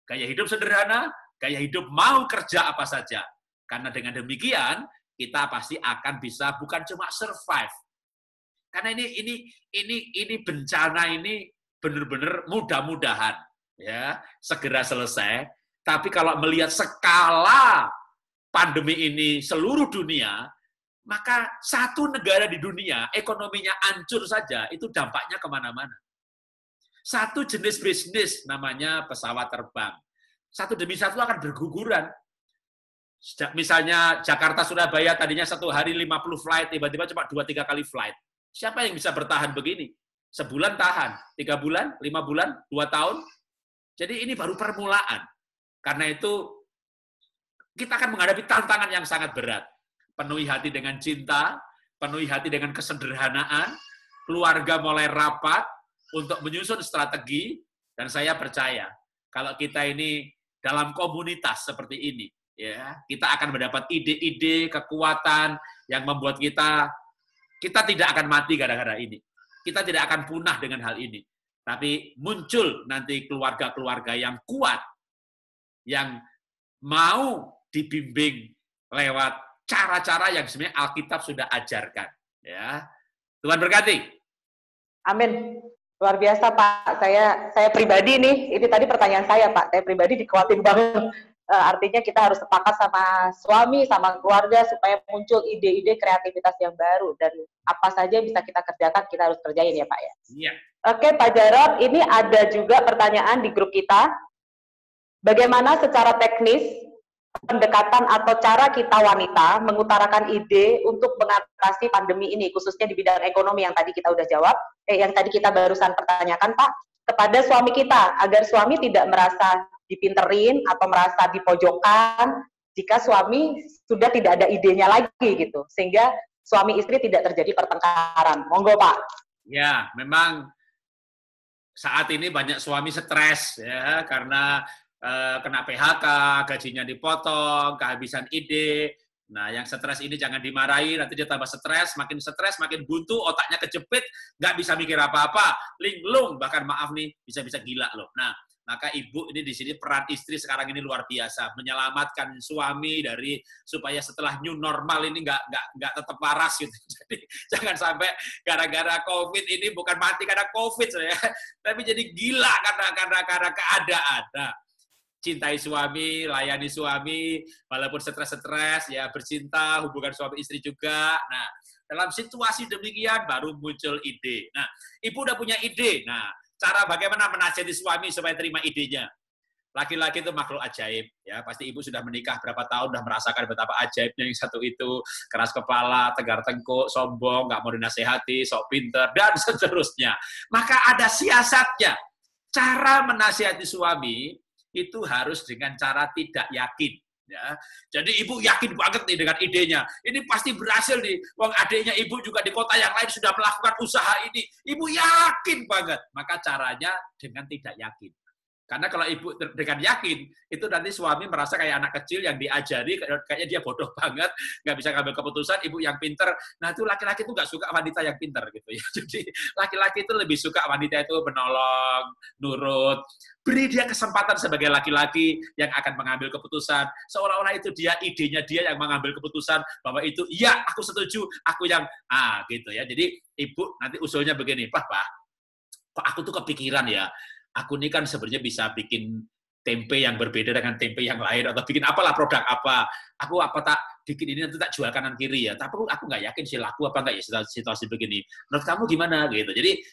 Gaya hidup sederhana, gaya hidup mau kerja apa saja. Karena dengan demikian, kita pasti akan bisa bukan cuma survive. Karena ini bencana ini benar-benar mudah-mudahan ya segera selesai. Tapi kalau melihat skala pandemi ini seluruh dunia, maka satu negara di dunia ekonominya hancur saja, itu dampaknya kemana-mana. Satu jenis bisnis namanya pesawat terbang. Satu demi satu akan berguguran. Misalnya Jakarta-Surabaya tadinya satu hari 50 flight, tiba-tiba cuma 2-3 kali flight. Siapa yang bisa bertahan begini? Sebulan tahan, 3 bulan, 5 bulan, 2 tahun. Jadi ini baru permulaan. Karena itu kita akan menghadapi tantangan yang sangat berat. Penuhi hati dengan cinta, penuhi hati dengan kesederhanaan, keluarga mulai rapat untuk menyusun strategi, dan saya percaya kalau kita ini dalam komunitas seperti ini, ya, kita akan mendapat ide-ide, kekuatan yang membuat kita tidak akan mati gara-gara ini. Kita tidak akan punah dengan hal ini. Tapi muncul nanti keluarga-keluarga yang kuat, yang mau dibimbing lewat cara-cara yang sebenarnya Alkitab sudah ajarkan. Ya, Tuhan berkati. Amin. Luar biasa, Pak. Saya pribadi nih, ini tadi pertanyaan saya, Pak. Saya pribadi dikuatin banget. Artinya kita harus sepakat sama suami, sama keluarga, supaya muncul ide-ide kreativitas yang baru. Dan apa saja bisa kita kerjakan, kita harus kerjain ya, Pak ya. Iya. Oke, Pak Jarod, ini ada juga pertanyaan di grup kita. Bagaimana secara teknis pendekatan atau cara kita wanita mengutarakan ide untuk mengatasi pandemi ini, khususnya di bidang ekonomi yang tadi kita udah jawab, yang tadi kita barusan pertanyakan, Pak, kepada suami kita, agar suami tidak merasa dipinterin atau merasa dipojokkan jika suami sudah tidak ada idenya lagi gitu, sehingga suami istri tidak terjadi pertengkaran. Monggo, Pak. Ya, memang saat ini banyak suami stres ya karena kena PHK, gajinya dipotong, kehabisan ide. Nah, yang stres ini jangan dimarahi, nanti dia tambah stres, makin buntu, otaknya kejepit, nggak bisa mikir apa-apa, linglung, bahkan maaf nih, bisa-bisa gila loh. Nah, maka ibu ini di sini peran istri sekarang ini luar biasa, menyelamatkan suami dari supaya setelah new normal ini nggak tetap waras gitu. Jadi jangan sampai gara-gara COVID ini bukan mati karena COVID ya, tapi jadi gila karena keadaan. Nah, cintai suami, layani suami, walaupun stres-stres, ya bercinta, hubungan suami istri juga. Nah, dalam situasi demikian baru muncul ide. Nah, ibu udah punya ide. Nah, cara bagaimana menasihati suami supaya terima idenya. Laki-laki itu makhluk ajaib. Ya, pasti ibu sudah menikah berapa tahun, sudah merasakan betapa ajaibnya yang satu itu. Keras kepala, tegar tengkuk, sombong, nggak mau dinasehati, sok pinter, dan seterusnya. Maka ada siasatnya. Cara menasihati suami itu harus dengan cara tidak yakin. Ya, jadi ibu yakin banget nih dengan idenya. Ini pasti berhasil nih. Wong adiknya ibu juga di kota yang lain sudah melakukan usaha ini. Ibu yakin banget. Maka caranya dengan tidak yakin. Karena kalau ibu dengan yakin, itu nanti suami merasa kayak anak kecil yang diajari, kayaknya dia bodoh banget, nggak bisa ngambil keputusan, ibu yang pinter. Nah, itu laki-laki itu nggak suka wanita yang pinter gitu ya. Jadi laki-laki itu lebih suka wanita itu menolong, nurut, beri dia kesempatan sebagai laki-laki yang akan mengambil keputusan. Seolah-olah itu dia, idenya dia yang mengambil keputusan bahwa itu, iya, aku setuju, aku yang, gitu ya. Jadi ibu nanti usulnya begini, Pak, kok aku tuh kepikiran ya, aku ini kan sebenarnya bisa bikin tempe yang berbeda dengan tempe yang lain, atau bikin apalah produk apa. Aku apa tak bikin ini nanti tak jual kanan kiri ya. Tapi aku nggak yakin sih laku apa nggak ya situasi begini. Menurut kamu gimana gitu. Jadi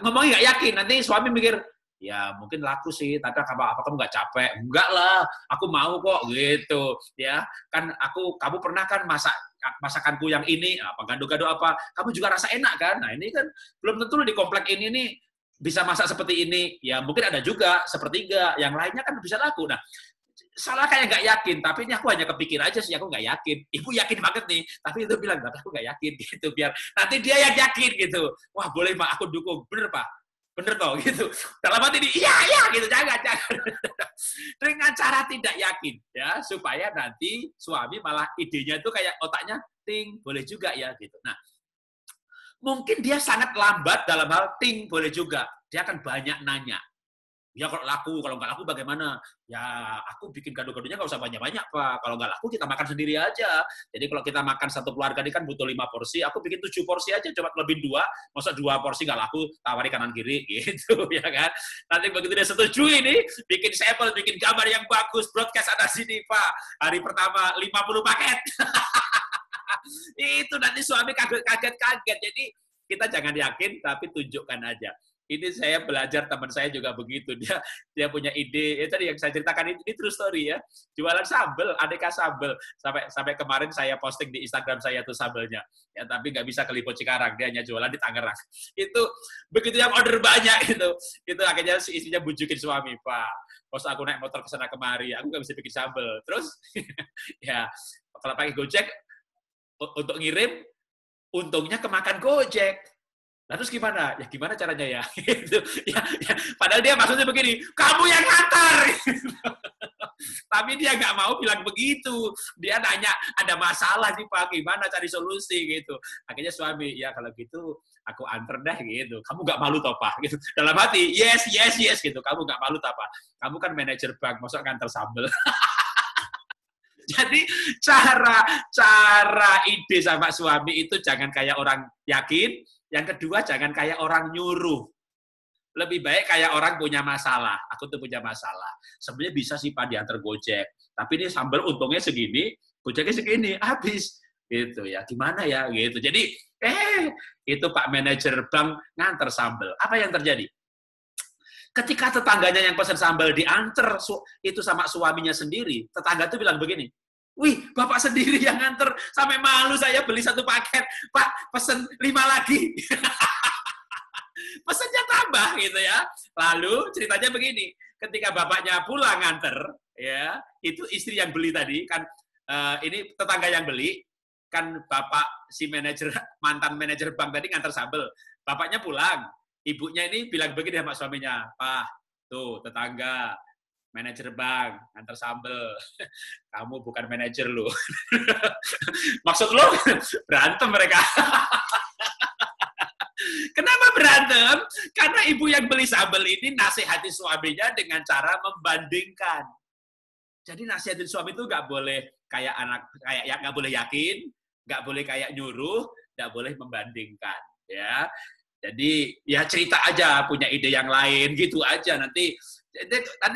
ngomongnya nggak yakin. Nanti suami mikir, ya mungkin laku sih, tapi apa kamu nggak capek? Enggak lah, aku mau kok gitu. Ya kan kamu pernah kan masakanku yang ini, apa gado-gado apa, kamu juga rasa enak kan? Nah ini kan belum tentu di komplek ini nih bisa masak seperti ini, ya mungkin ada juga sepertiga, yang lainnya kan bisa laku. Nah, salah kayak nggak yakin, tapi ini aku hanya kepikir aja sih, aku nggak yakin. Ibu yakin banget nih, tapi itu bilang, tapi aku nggak yakin gitu, biar nanti dia yang yakin gitu. Wah boleh Pak, aku dukung, bener Pak, bener toh gitu. Dalam hati ini, iya gitu, jangan. Dengan cara tidak yakin, ya supaya nanti suami malah idenya itu kayak otaknya, ting, boleh juga ya gitu. Nah, mungkin dia sangat lambat dalam hal ting, boleh juga. Dia akan banyak nanya. Ya kalau laku, kalau nggak laku bagaimana? Ya aku bikin gado-gadonya nggak usah banyak-banyak Pak. Kalau nggak laku kita makan sendiri aja. Jadi kalau kita makan satu keluarga ini kan butuh 5 porsi, aku bikin 7 porsi aja, coba lebih 2, masa 2 porsi nggak laku, tawari kanan kiri gitu ya kan. Nanti begitu dia setuju ini, bikin sampel, bikin gambar yang bagus, broadcast ada sini Pak. Hari pertama 50 paket. Itu nanti suami kaget-kaget. Jadi kita jangan yakin, tapi tunjukkan aja. Ini saya belajar, teman saya juga begitu. Dia punya ide. Tadi yang saya ceritakan ini true story ya. Jualan sambel, aneka sambel. Sampai kemarin saya posting di Instagram saya tuh sambelnya. Ya, tapi nggak bisa ke Lipo Cikarang. Dia hanya jualan di Tangerang. Itu begitu yang order banyak itu. Itu akhirnya si istrinya bujukin suami, Pak. Pas aku naik motor ke sana kemari, aku nggak bisa bikin sambel. Terus ya kalau pakai Gojek untuk ngirim, untungnya kemakan Gojek. Nah, terus gimana? Ya gimana caranya ya? Gitu. Ya. Padahal dia maksudnya begini, kamu yang ngantar. Tapi dia nggak mau bilang begitu. Dia nanya, ada masalah nih Pak, gimana cari solusi gitu. Akhirnya suami, ya kalau gitu aku anter deh gitu. Kamu nggak malu toh Pak? Gitu. Dalam hati, yes gitu. Kamu nggak malu toh Pak? Kamu kan manajer bank, masuk nganter sambel. Jadi cara ide sama suami itu jangan kayak orang yakin, yang kedua jangan kayak orang nyuruh. Lebih baik kayak orang punya masalah. Aku tuh punya masalah. Sebenarnya bisa sih Pak diantar Gojek, tapi ini sambal untungnya segini, Gojeknya segini, habis. Gitu ya. Gimana ya gitu. Jadi itu Pak manajer bank nganter sambal. Apa yang terjadi? Ketika tetangganya yang pesan sambal diantar itu sama suaminya sendiri, tetangga tuh bilang begini, wih, bapak sendiri yang nganter, sampai malu saya beli 1 paket, Pak, pesen 5 lagi. Pesennya tambah gitu ya. Lalu ceritanya begini, ketika bapaknya pulang nganter, ya itu istri yang beli tadi, kan ini tetangga yang beli, kan bapak si mantan manajer bank tadi nganter sambal, bapaknya pulang. Ibunya ini bilang begini sama suaminya, Pak, tuh tetangga, manajer bank, nganter sambel. Kamu bukan manajer lu. Maksud lu? Berantem mereka. Kenapa berantem? Karena ibu yang beli sambel ini nasihati suaminya dengan cara membandingkan. Jadi nasihatin suami itu nggak boleh kayak nggak boleh yakin, nggak boleh kayak nyuruh, nggak boleh membandingkan. Ya. Jadi ya cerita aja, punya ide yang lain gitu aja. Nanti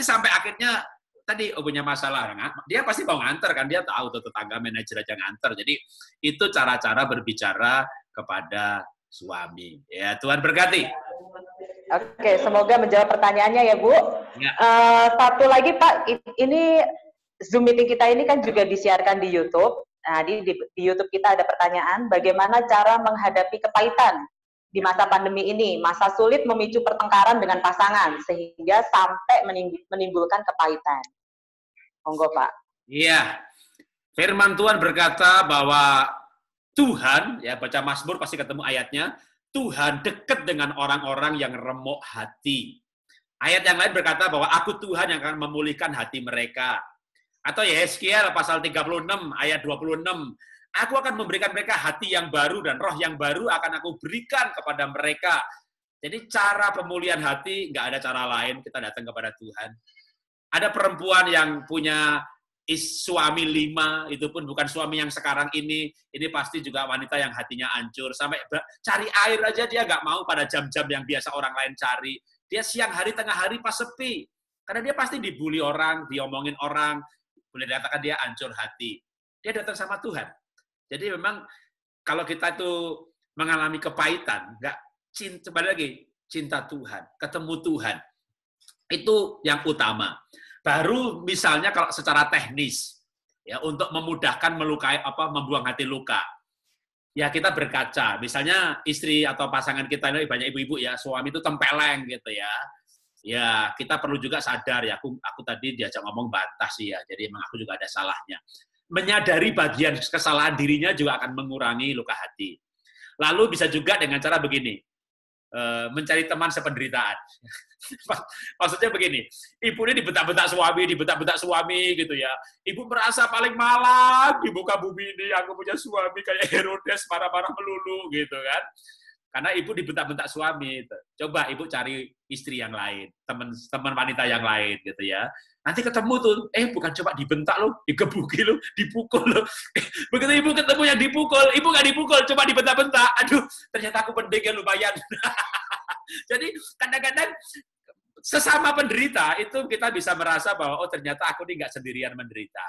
sampai akhirnya tadi punya masalah, dia pasti mau nganter kan, dia tahu tuh tetangga manajer aja nganter. Jadi itu cara-cara berbicara kepada suami. Ya Tuhan berkati. Oke, semoga menjawab pertanyaannya ya Bu. Ya. Satu lagi Pak, ini Zoom meeting kita ini kan juga disiarkan di YouTube. Nah di YouTube kita ada pertanyaan, bagaimana cara menghadapi kepahitan di masa pandemi ini. Masa sulit memicu pertengkaran dengan pasangan, sehingga sampai menimbulkan kepahitan. Monggo, Pak. Iya, firman Tuhan berkata bahwa Tuhan, ya baca Mazmur pasti ketemu ayatnya, Tuhan dekat dengan orang-orang yang remuk hati. Ayat yang lain berkata bahwa aku Tuhan yang akan memulihkan hati mereka. Atau Yeskiel pasal 36 ayat 26, aku akan memberikan mereka hati yang baru dan roh yang baru akan aku berikan kepada mereka. Jadi cara pemulihan hati, nggak ada cara lain, kita datang kepada Tuhan. Ada perempuan yang punya suami 5, itu pun bukan suami yang sekarang ini pasti juga wanita yang hatinya hancur, sampai cari air aja dia nggak mau pada jam-jam yang biasa orang lain cari. Dia siang hari, tengah hari pas sepi, karena dia pasti dibully orang, diomongin orang, boleh dikatakan dia hancur hati. Dia datang sama Tuhan. Jadi memang kalau kita itu mengalami kepahitan, nggak cinta, kembali lagi cinta Tuhan, ketemu Tuhan, itu yang utama. Baru misalnya kalau secara teknis, ya untuk memudahkan membuang hati luka, ya kita berkaca. Misalnya istri atau pasangan kita ini banyak ibu-ibu ya, suami itu tempeleng gitu ya. Ya kita perlu juga sadar ya. Aku tadi diajak ngomong bantah sih ya. Jadi emang aku juga ada salahnya. Menyadari bagian kesalahan dirinya juga akan mengurangi luka hati. Lalu bisa juga dengan cara begini. Mencari teman sependeritaan. Maksudnya begini, ibu ini dibentak-bentak suami gitu ya. Ibu merasa paling malang di muka bumi ini, aku punya suami kayak Herodes, marah-marah melulu gitu kan. Karena ibu dibentak-bentak suami. Coba ibu cari istri yang lain, teman wanita yang lain gitu ya. Nanti ketemu tuh, bukan coba dibentak lo, digebuki lo, dipukul lo. Begitu ibu ketemu yang dipukul, ibu nggak dipukul, coba dibentak-bentak. Aduh, ternyata aku penting ya lumayan. Jadi kadang-kadang sesama penderita itu kita bisa merasa bahwa ternyata aku ini nggak sendirian menderita.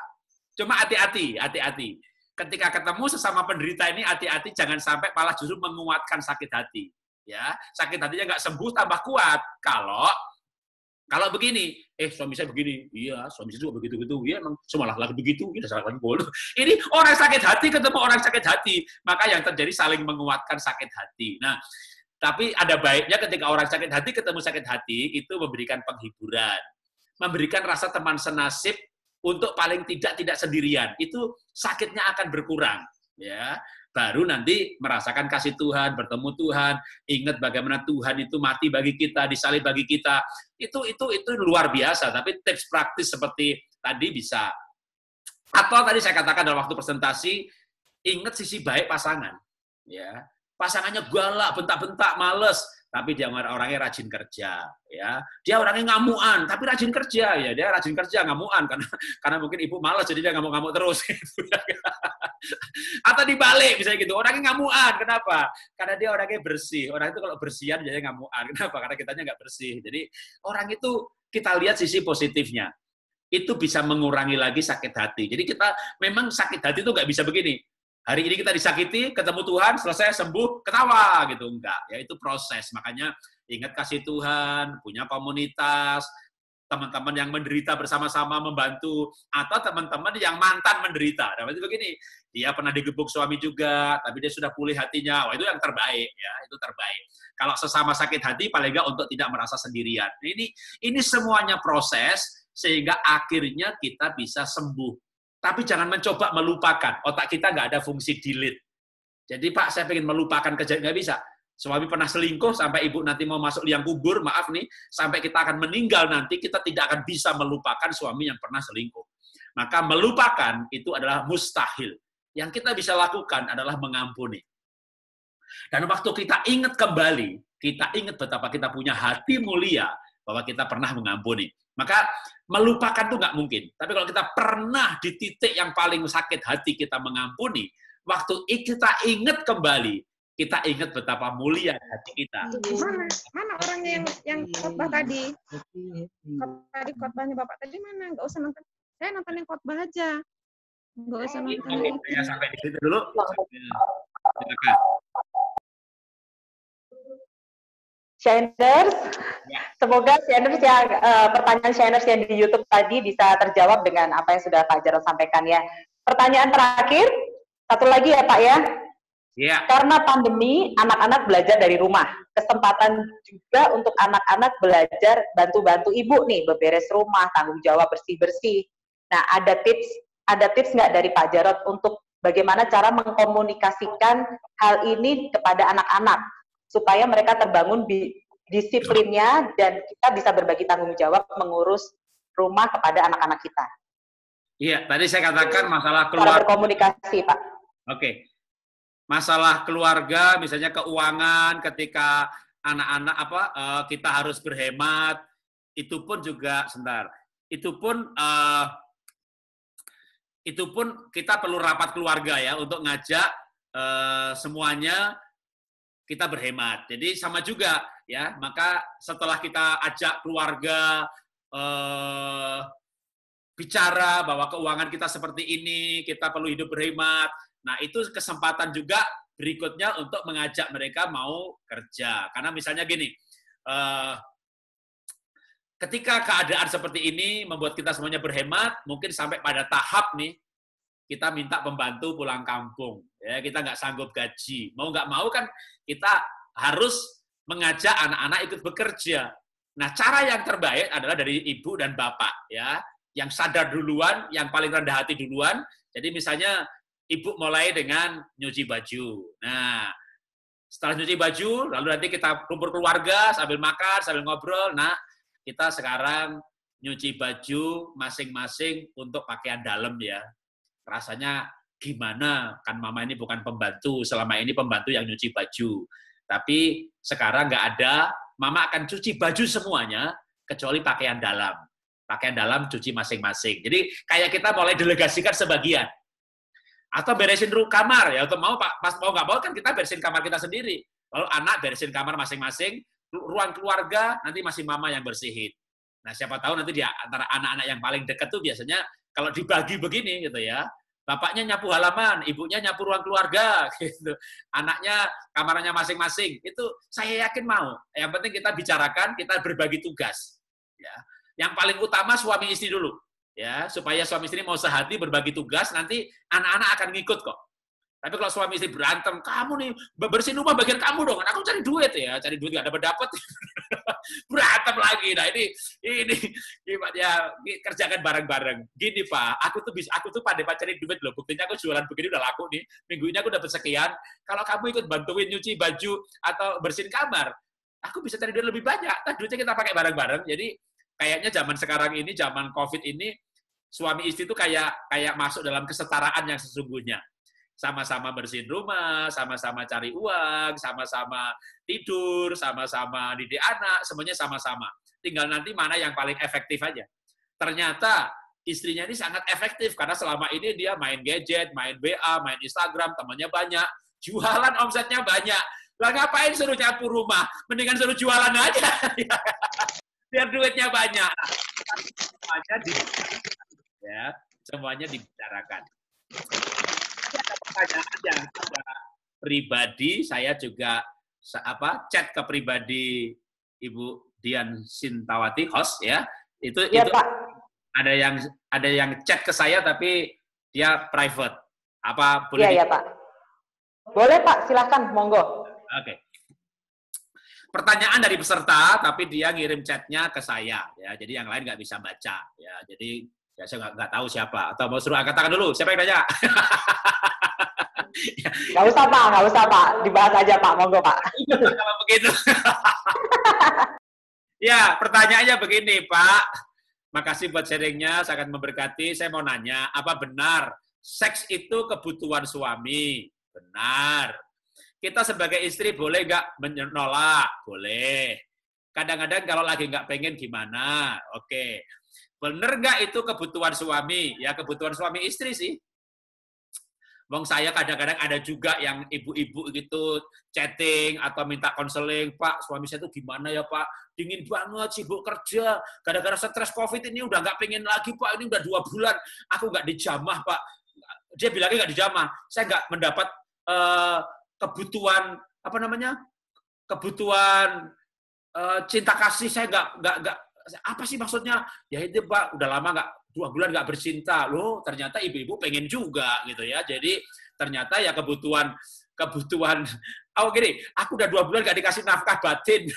Cuma hati-hati. Ketika ketemu sesama penderita ini hati-hati jangan sampai malah justru menguatkan sakit hati. Ya, sakit hatinya nggak sembuh tambah kuat. Kalau begini, suami saya begini, iya, suami saya juga begitu-begitu, iya emang semua laki-laki begitu, kita salah lagi bodoh. Ini orang sakit hati ketemu orang sakit hati, maka yang terjadi saling menguatkan sakit hati. Nah, tapi ada baiknya ketika orang sakit hati ketemu sakit hati, itu memberikan penghiburan, memberikan rasa teman senasib untuk paling tidak sendirian. Itu sakitnya akan berkurang, ya. Baru nanti merasakan kasih Tuhan, bertemu Tuhan, ingat bagaimana Tuhan itu mati bagi kita, disalib bagi kita. Itu luar biasa, tapi tips praktis seperti tadi bisa. Atau tadi saya katakan dalam waktu presentasi, ingat sisi baik pasangan. Ya, pasangannya galak, bentak-bentak, males, tapi dia orangnya rajin kerja, ya. Dia orangnya ngamuan, tapi rajin kerja, ya. Dia rajin kerja, ngamuan karena mungkin ibu malas jadi dia ngamuk-ngamuk terus. Atau dibalik misalnya gitu, orangnya ngamuan, kenapa? Karena dia orangnya bersih. Orang itu kalau bersihan jadi ngamuan, kenapa? Karena kitanya nggak bersih. Jadi orang itu kita lihat sisi positifnya. Itu bisa mengurangi lagi sakit hati. Jadi kita memang sakit hati itu nggak bisa begini. Hari ini kita disakiti, ketemu Tuhan, selesai, sembuh, ketawa, gitu. Enggak, ya itu proses. Makanya ingat kasih Tuhan, punya komunitas, teman-teman yang menderita bersama-sama membantu, atau teman-teman yang mantan menderita. Nah, itu begini, dia pernah digebuk suami juga, tapi dia sudah pulih hatinya. Wah, itu yang terbaik, ya, itu terbaik. Kalau sesama sakit hati, paling enggak untuk tidak merasa sendirian. Ini semuanya proses, sehingga akhirnya kita bisa sembuh. Tapi jangan mencoba melupakan. Otak kita nggak ada fungsi delete. Jadi, Pak, saya pengen melupakan kejadian, nggak bisa. Suami pernah selingkuh, sampai ibu nanti mau masuk liang kubur, maaf nih, sampai kita akan meninggal nanti, kita tidak akan bisa melupakan suami yang pernah selingkuh. Maka melupakan itu adalah mustahil. Yang kita bisa lakukan adalah mengampuni. Dan waktu kita ingat kembali, kita ingat betapa kita punya hati mulia, bahwa kita pernah mengampuni. Maka melupakan itu nggak mungkin. Tapi kalau kita pernah di titik yang paling sakit hati kita mengampuni, waktu kita ingat kembali, kita ingat betapa mulia hati kita. Mana orangnya yang khotbah tadi? Khotbahnya Bapak tadi mana? Nggak usah nonton. Saya nonton yang khotbah aja. Nggak usah nonton. Oke, saya sampai di situ dulu. Silakan. Shiners, semoga Shiners yang pertanyaan Shiners yang di YouTube tadi bisa terjawab dengan apa yang sudah Pak Jarod sampaikan ya. Pertanyaan terakhir, satu lagi ya Pak ya. Iya. Karena pandemi, anak-anak belajar dari rumah. Kesempatan juga untuk anak-anak belajar bantu-bantu ibu nih, beberes rumah, tanggung jawab bersih-bersih. Nah, ada tips nggak dari Pak Jarod untuk bagaimana cara mengkomunikasikan hal ini kepada anak-anak supaya mereka terbangun disiplinnya dan kita bisa berbagi tanggung jawab mengurus rumah kepada anak-anak kita. Iya, tadi saya katakan masalah Cara berkomunikasi, Pak. Oke. Masalah keluarga, misalnya keuangan, ketika anak-anak kita harus berhemat, itu pun juga sebentar. Itu pun kita perlu rapat keluarga ya untuk ngajak semuanya kita berhemat. Jadi sama juga ya. Maka setelah kita ajak keluarga bicara bahwa keuangan kita seperti ini, kita perlu hidup berhemat. Nah, itu kesempatan juga berikutnya untuk mengajak mereka mau kerja. Karena misalnya gini, ketika keadaan seperti ini membuat kita semuanya berhemat, mungkin sampai pada tahap nih, kita minta pembantu pulang kampung. Ya, kita nggak sanggup gaji. Mau nggak mau kan kita harus mengajak anak-anak ikut bekerja. Nah, cara yang terbaik adalah dari ibu dan bapak. Ya, yang sadar duluan, yang paling rendah hati duluan. Jadi misalnya, ibu mulai dengan nyuci baju. Nah, setelah nyuci baju, lalu nanti kita kumpul keluarga, sambil makan, sambil ngobrol. Nah, kita sekarang nyuci baju masing-masing untuk pakaian dalam ya. Rasanya gimana? Kan mama ini bukan pembantu, selama ini pembantu yang nyuci baju. Tapi sekarang nggak ada, mama akan cuci baju semuanya, kecuali pakaian dalam. Pakaian dalam cuci masing-masing. Jadi kayak kita mulai delegasikan sebagian. Atau beresin kamar ya, atau pas mau nggak mau kan kita beresin kamar kita sendiri. Lalu anak beresin kamar masing-masing, ruang keluarga nanti masih mama yang bersihin. Nah, siapa tahu nanti dia antara anak-anak yang paling dekat tuh biasanya kalau dibagi begini gitu ya. Bapaknya nyapu halaman, ibunya nyapu ruang keluarga gitu. Anaknya kamarnya masing-masing. Itu saya yakin mau. Yang penting kita bicarakan, kita berbagi tugas. Ya. Yang paling utama suami istri dulu. Ya, supaya suami istri mau sehati berbagi tugas, nanti anak-anak akan ngikut kok. Tapi kalau suami istri berantem, kamu nih bersihin rumah bagian kamu dong, aku cari duit ya, cari duit nggak dapat berantem lagi. Nah ini ya kerjakan bareng-bareng. Gini Pak, aku tuh pandai cari duit loh. Buktinya aku jualan begini udah laku nih. Minggu ini aku dapat sekian. Kalau kamu ikut bantuin nyuci baju atau bersihin kamar, aku bisa cari duit lebih banyak. Nah, duitnya kita pakai bareng-bareng. Jadi kayaknya zaman sekarang ini, zaman COVID ini, suami istri itu kayak masuk dalam kesetaraan yang sesungguhnya. Sama-sama bersihin rumah, sama-sama cari uang, sama-sama tidur, sama-sama didik anak, semuanya sama-sama. Tinggal nanti mana yang paling efektif aja. Ternyata istrinya ini sangat efektif, karena selama ini dia main gadget, main WA, main Instagram, temannya banyak, jualan omsetnya banyak. Lah ngapain suruh nyapu rumah? Mendingan suruh jualan aja. Biar duitnya banyak. Semuanya dibicarakan. Ada pertanyaan yang pribadi, saya juga chat ke pribadi Ibu Dian Sintawati, host ya. Itu Pak. Ada yang chat ke saya tapi dia private. Apa boleh? Iya, Pak. Boleh Pak, silahkan, monggo. Oke. Pertanyaan dari peserta, tapi dia ngirim chatnya ke saya, ya. Jadi yang lain nggak bisa baca, ya. Jadi ya saya nggak tahu siapa. Atau mau suruh angkat tangan dulu, siapa yang nanya? Nggak usah Pak, dibahas aja Pak, monggo Pak. Kalau begitu. Ya, pertanyaannya begini Pak. Makasih buat sharingnya, sangat memberkati. Saya mau nanya, apa benar seks itu kebutuhan suami? Benar. Kita sebagai istri boleh nggak menolak? Boleh. Kadang-kadang kalau lagi nggak pengen gimana? Oke. Bener nggak itu kebutuhan suami? Ya kebutuhan suami istri sih. Wong saya kadang-kadang ada juga yang ibu-ibu gitu chatting atau minta konseling, Pak suami saya tuh gimana ya Pak? Dingin banget, sibuk kerja. Gara-gara stres COVID ini udah nggak pengen lagi Pak, ini udah 2 bulan. Aku nggak dijamah Pak. Dia bilangnya nggak dijamah. Saya nggak mendapat kebutuhan cinta kasih. Saya nggak apa sih maksudnya? Ya itu Pak, udah lama nggak 2 bulan nggak bercinta. Loh, ternyata ibu-ibu pengen juga gitu ya. Jadi ternyata ya kebutuhan kebutuhan. Oh gini, aku udah 2 bulan gak dikasih nafkah batin.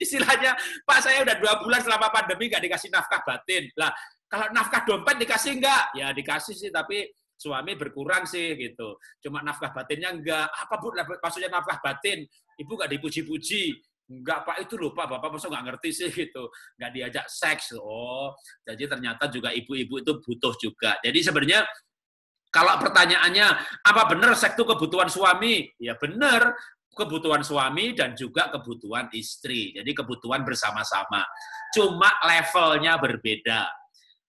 Istilahnya, Pak saya udah 2 bulan selama pandemi gak dikasih nafkah batin. Lah, kalau nafkah dompet dikasih enggak? Ya dikasih sih, tapi suami berkurang sih gitu. Cuma nafkah batinnya enggak. Apa Bu maksudnya nafkah batin? Ibu gak dipuji-puji. Enggak Pak, itu loh Pak, Bapak masa nggak ngerti sih gitu. Nggak diajak seks. Oh, jadi ternyata juga ibu-ibu itu butuh juga. Jadi sebenarnya kalau pertanyaannya, apa benar seks itu kebutuhan suami? Ya benar, kebutuhan suami dan juga kebutuhan istri. Jadi kebutuhan bersama-sama. Cuma levelnya berbeda.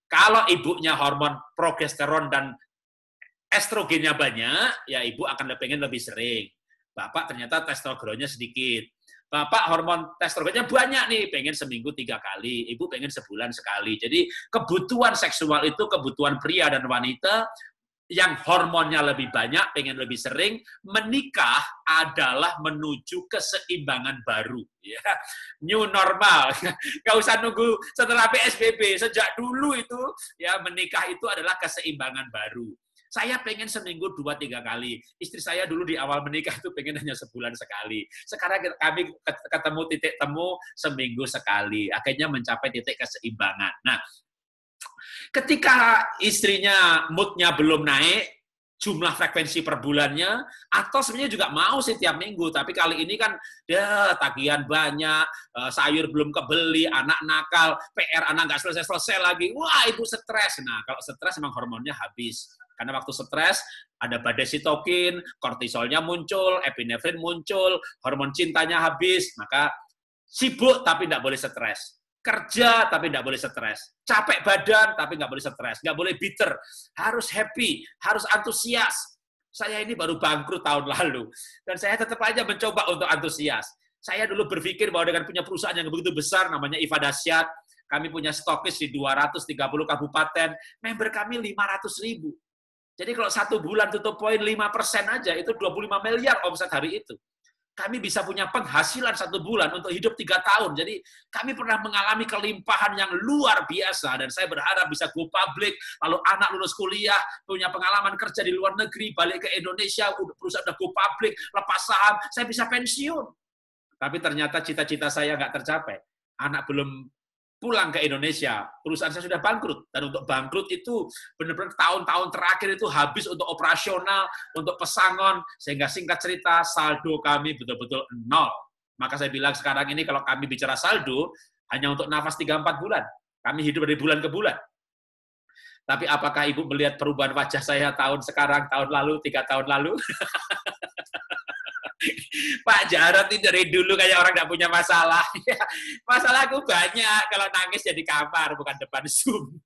Kalau ibunya hormon progesteron dan estrogennya banyak, ya ibu akan pengen lebih sering. Bapak ternyata testosteronnya sedikit. Bapak hormon testosteronnya banyak nih, pengen seminggu 3 kali. Ibu pengen sebulan sekali. Jadi kebutuhan seksual itu kebutuhan pria dan wanita yang hormonnya lebih banyak, pengen lebih sering. Menikah adalah menuju keseimbangan baru. Ya. New normal. Nggak usah nunggu setelah PSBB. Sejak dulu itu, ya menikah itu adalah keseimbangan baru. Saya pengen seminggu 2-3 kali. Istri saya dulu di awal menikah itu pengen hanya sebulan sekali. Sekarang kami ketemu titik temu seminggu sekali. Akhirnya mencapai titik keseimbangan. Nah, ketika istrinya moodnya belum naik, jumlah frekuensi per bulannya, atau sebenarnya juga mau sih tiap minggu, tapi kali ini kan ya tagihan banyak, sayur belum kebeli, anak nakal, PR anak nggak selesai-selesai lagi, wah ibu stres. Nah, kalau stres memang hormonnya habis. Karena waktu stres, ada badai sitokin, kortisolnya muncul, epinefrin muncul, hormon cintanya habis, maka sibuk tapi tidak boleh stres. Kerja tapi tidak boleh stres. Capek badan tapi nggak boleh stres. Nggak boleh bitter. Harus happy, harus antusias. Saya ini baru bangkrut tahun lalu. Dan saya tetap aja mencoba untuk antusias. Saya dulu berpikir bahwa dengan punya perusahaan yang begitu besar, namanya Iva Dasyat, kami punya stokis di 230 kabupaten, member kami 500.000. Jadi kalau 1 bulan tutup poin 5% aja, itu 25 miliar omset hari itu. Kami bisa punya penghasilan 1 bulan untuk hidup 3 tahun. Jadi kami pernah mengalami kelimpahan yang luar biasa. Dan saya berharap bisa go public, lalu anak lulus kuliah, punya pengalaman kerja di luar negeri, balik ke Indonesia, perusahaan udah go public, lepas saham, saya bisa pensiun. Tapi ternyata cita-cita saya nggak tercapai. Anak belum pulang ke Indonesia, perusahaan saya sudah bangkrut. Dan untuk bangkrut itu benar-benar tahun-tahun terakhir itu habis untuk operasional, untuk pesangon, sehingga singkat cerita saldo kami betul-betul 0. Maka saya bilang sekarang ini kalau kami bicara saldo, hanya untuk nafas 3-4 bulan. Kami hidup dari bulan ke bulan. Tapi apakah Ibu melihat perubahan wajah saya tahun sekarang, tahun lalu, 3 tahun lalu? Pak Jarod ini dari dulu kayak orang nggak punya masalah. Masalahku banyak, kalau nangis jadi kamar, bukan depan Zoom.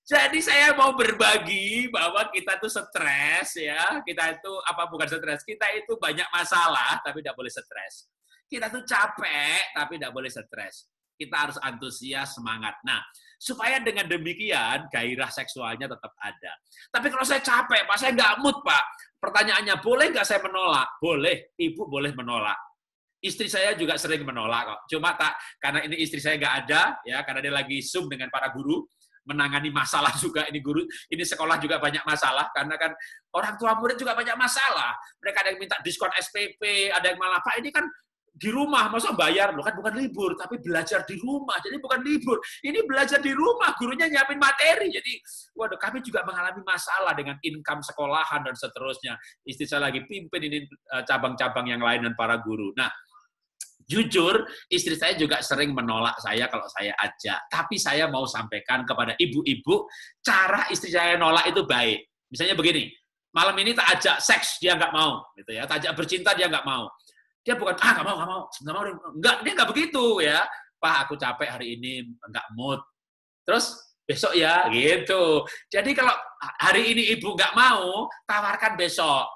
Jadi saya mau berbagi bahwa kita tuh stres ya, kita itu bukan stres, kita itu banyak masalah tapi tidak boleh stres. Kita tuh capek tapi tidak boleh stres. Kita harus antusias, semangat. Nah, supaya dengan demikian gairah seksualnya tetap ada. Tapi kalau saya capek, Pak, saya nggak mood, Pak. Pertanyaannya, boleh nggak saya menolak? Boleh, Ibu boleh menolak. Istri saya juga sering menolak kok. Cuma karena ini istri saya nggak ada, ya, karena dia lagi Zoom dengan para guru, menangani masalah juga. Ini guru, ini sekolah juga banyak masalah, karena kan orang tua murid juga banyak masalah. Mereka ada yang minta diskon SPP, ada yang malah, Pak, ini kan di rumah, masa bayar? Loh kan bukan libur, tapi belajar di rumah. Jadi bukan libur, ini belajar di rumah, gurunya nyiapin materi. Jadi, waduh, kami juga mengalami masalah dengan income sekolahan dan seterusnya. Istri saya lagi pimpin ini cabang-cabang yang lain dan para guru. Nah, jujur, istri saya juga sering menolak saya kalau saya ajak. Tapi saya mau sampaikan kepada ibu-ibu, cara istri saya nolak itu baik. Misalnya begini, malam ini tak ajak seks, dia nggak mau. Gitu ya. Tak ajak bercinta, dia nggak mau. Dia bukan, nggak mau, dia nggak begitu ya. Pak, aku capek hari ini, nggak mood. Terus besok ya, gitu. Jadi kalau hari ini ibu nggak mau, tawarkan besok.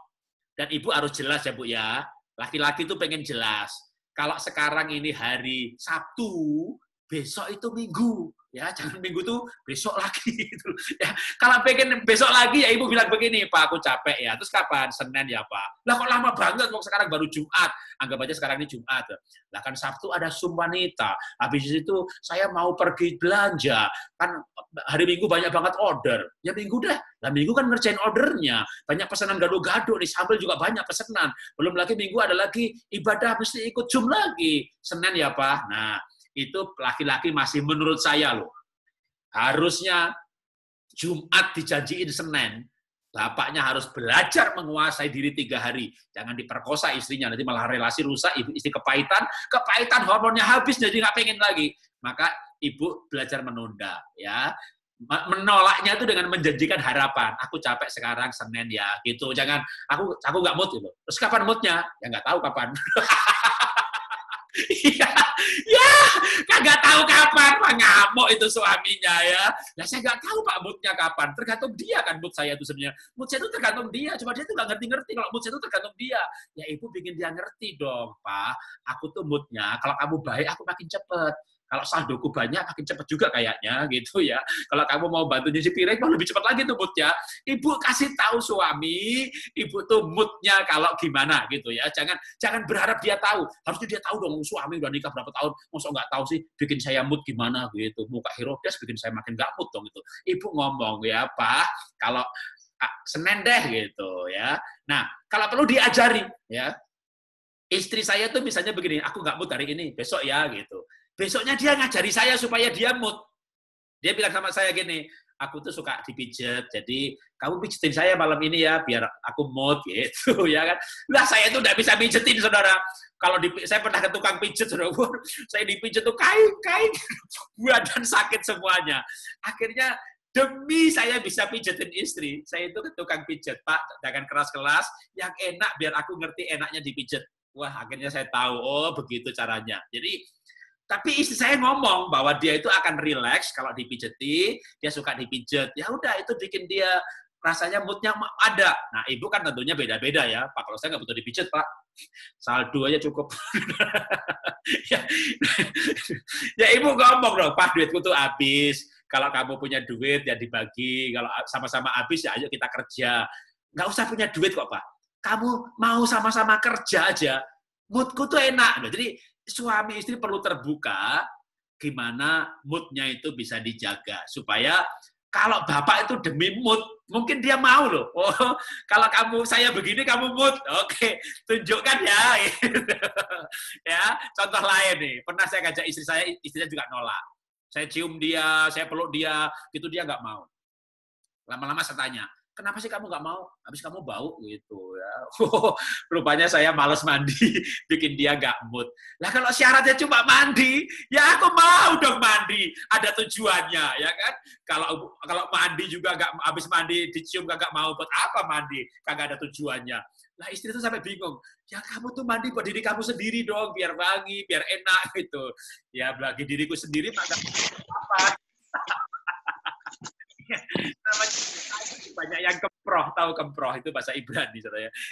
Dan ibu harus jelas ya Bu ya. Laki-laki itu pengen jelas. Kalau sekarang ini hari Sabtu, besok itu Minggu. Ya, jangan minggu tuh besok lagi gitu. Ya, kalau pengen besok lagi ya ibu bilang begini, Pak, aku capek ya. Terus kapan? Senin ya, Pak. Lah kok lama banget kok sekarang baru Jumat. Anggap aja sekarang ini Jumat. Lah kan Sabtu ada Zoom wanita. Habis itu saya mau pergi belanja. Kan hari Minggu banyak banget order. Ya Minggu dah. Lah Minggu kan ngerjain ordernya. Banyak pesanan gado-gado nih, sambal juga banyak pesanan. Belum lagi Minggu ada lagi ibadah mesti ikut Zoom lagi. Senin ya, Pak. Nah, itu laki-laki masih menurut saya loh. Harusnya Jumat dijanjiin Senin, bapaknya harus belajar menguasai diri 3 hari. Jangan diperkosa istrinya, nanti malah relasi rusak, ibu istri kepahitan hormonnya habis, jadi nggak pengen lagi. Maka ibu belajar menunda, ya. Menolaknya itu dengan menjanjikan harapan. Aku capek sekarang Senin ya, gitu. Jangan aku nggak mood gitu. Terus kapan moodnya? Ya nggak tahu kapan. Iya, ya, kagak tahu kapan, Pak, ngamuk itu suaminya ya. Nah, saya nggak tahu Pak moodnya kapan, tergantung dia kan mood saya itu sebenarnya. Mood saya itu tergantung dia, cuma dia itu nggak ngerti-ngerti kalau mood saya itu tergantung dia. Ya ibu bikin dia ngerti dong, Pak. Aku tuh moodnya, kalau kamu baik aku makin cepet. Kalau saldoku banyak, makin cepet juga kayaknya, gitu ya. Kalau kamu mau bantu nyuci piring, mau lebih cepat lagi tuh moodnya. Ibu kasih tahu suami, ibu tuh moodnya kalau gimana, gitu ya. Jangan berharap dia tahu. Harusnya dia tahu dong, suami udah nikah berapa tahun, masa nggak tahu sih, bikin saya mood gimana, gitu. Muka Herodes bikin saya makin nggak mood dong, gitu. Ibu ngomong, ya Pak, kalau Senin deh, gitu ya. Nah, kalau perlu diajari, ya. Istri saya tuh misalnya begini, aku nggak mood hari ini, besok ya, gitu. Besoknya dia ngajari saya supaya dia mood. Dia bilang sama saya gini, aku tuh suka dipijet, jadi kamu pijetin saya malam ini ya, biar aku mood gitu ya kan. Lah saya tuh nggak bisa pijetin saudara. Kalau saya pernah ke tukang pijet, saudara, saya dipijet tuh kain, badan sakit semuanya. Akhirnya demi saya bisa pijetin istri, saya itu ke tukang pijet, Pak, jangan keras-keras, yang enak biar aku ngerti enaknya dipijet. Wah, akhirnya saya tahu, oh begitu caranya. Jadi tapi istri saya ngomong bahwa dia itu akan rileks kalau dipijeti, dia suka dipijet. Ya udah, itu bikin dia rasanya moodnya ada. Nah, ibu kan tentunya beda-beda ya. Pak, kalau saya nggak butuh dipijet, Pak. Saldo aja cukup. Ya, ibu ngomong dong, Pak, duitku tuh habis. Kalau kamu punya duit, ya dibagi. Kalau sama-sama habis, ya ayo kita kerja. Nggak usah punya duit kok, Pak. Kamu mau sama-sama kerja aja, moodku tuh enak. Jadi, suami istri perlu terbuka gimana moodnya itu bisa dijaga supaya kalau bapak itu demi mood mungkin dia mau loh. Oh, kalau saya begini kamu mood, oke, tunjukkan ya. Ya, contoh lain nih, pernah saya ngajak istri saya, istrinya juga nolak. Saya cium dia, saya peluk dia, gitu dia nggak mau. Lama-lama saya tanya, kenapa sih kamu nggak mau? Habis kamu bau gitu ya. Rupanya saya malas mandi, bikin dia nggak mood. Lah kalau syaratnya cuma mandi, ya aku mau dong mandi. Ada tujuannya, ya kan? Kalau mandi juga nggak, habis mandi dicium nggak mau, buat apa mandi? Kagak ada tujuannya. Lah istri itu sampai bingung. Ya kamu tuh mandi buat diri kamu sendiri dong, biar wangi, biar enak gitu. Ya bagi diriku sendiri maka apa? Banyak yang kemproh, tahu kemproh itu bahasa Ibrani,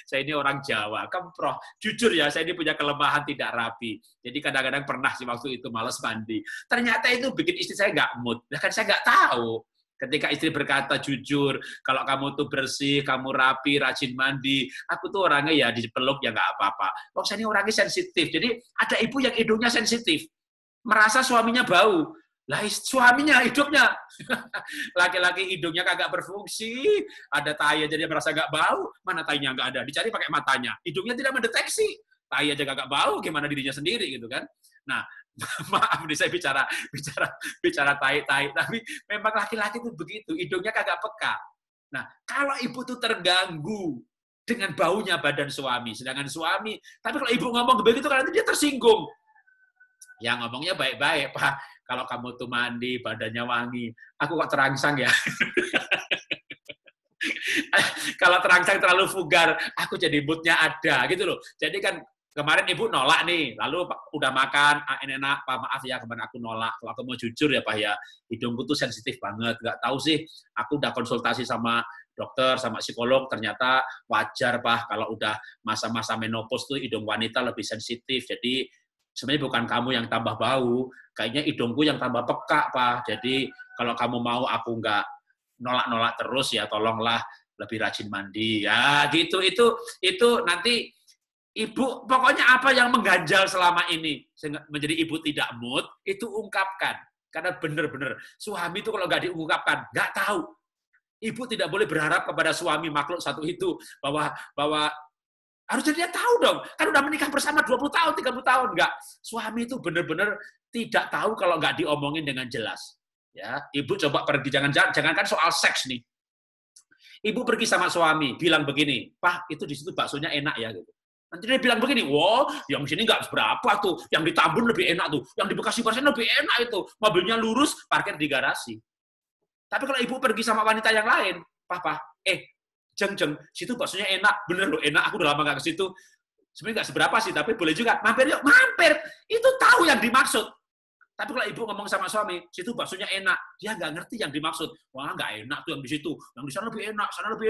saya ini orang Jawa, kemproh. Jujur ya, saya ini punya kelemahan tidak rapi. Jadi kadang-kadang pernah sih waktu itu malas mandi. Ternyata itu bikin istri saya nggak mood. Nah, kan saya nggak tahu. Ketika istri berkata jujur, kalau kamu tuh bersih, kamu rapi, rajin mandi, aku tuh orangnya ya dipeluk ya nggak apa-apa. Wong saya ini orangnya sensitif. Jadi ada ibu yang hidungnya sensitif, merasa suaminya bau. Lah suaminya hidungnya laki-laki hidungnya kagak berfungsi, ada tai aja dia merasa gak bau, mana tainya nggak ada, dicari pakai matanya, hidungnya tidak mendeteksi, tai aja kagak bau, gimana dirinya sendiri gitu kan. Nah, maaf nih saya bicara tai, tapi memang laki-laki itu begitu, hidungnya kagak peka. Nah, kalau ibu tuh terganggu dengan baunya badan suami, sedangkan suami, tapi kalau ibu ngomong begitu kan nanti dia tersinggung. Ya ngomongnya baik-baik, Pak. Kalau kamu tuh mandi, badannya wangi. Aku kok terangsang ya. Kalau terangsang terlalu vulgar, aku jadi moodnya ada, gitu loh. Jadi kan kemarin ibu nolak nih, lalu udah makan, enak, Pak maaf ya kemarin aku nolak. Kalau aku mau jujur ya Pak ya, hidungku tuh sensitif banget. Nggak tahu sih, aku udah konsultasi sama dokter, sama psikolog, ternyata wajar Pak kalau udah masa-masa menopause tuh hidung wanita lebih sensitif. Jadi sebenarnya bukan kamu yang tambah bau, kayaknya hidungku yang tambah peka, Pak. Jadi kalau kamu mau aku nggak nolak-nolak terus ya, tolonglah lebih rajin mandi. Ya gitu, itu nanti ibu, pokoknya apa yang mengganjal selama ini menjadi ibu tidak mood, itu ungkapkan. Karena benar-benar suami itu kalau nggak diungkapkan, nggak tahu. Ibu tidak boleh berharap kepada suami makhluk satu itu bahwa harusnya dia tahu dong. Kan udah menikah bersama 20 tahun, 30 tahun. Enggak. Suami itu benar-benar tidak tahu kalau nggak diomongin dengan jelas. Ya, ibu coba pergi, jangankan soal seks nih. Ibu pergi sama suami, bilang begini, Pak, itu di situ baksonya enak ya gitu. Nanti dia bilang begini, wow, yang sini nggak seberapa tuh, yang di Tambun lebih enak tuh, yang di Bekasi Barat lebih enak itu, mobilnya lurus, parkir di garasi. Tapi kalau ibu pergi sama wanita yang lain, Papa, jeng, situ baksonya enak, bener loh enak, aku udah lama nggak ke situ. Sebenarnya nggak seberapa sih, tapi boleh juga, mampir yuk, mampir. Itu tahu yang dimaksud. Tapi kalau ibu ngomong sama suami, situ baksonya enak, dia nggak ngerti yang dimaksud. Wah, nggak enak tuh yang di situ, yang di sana lebih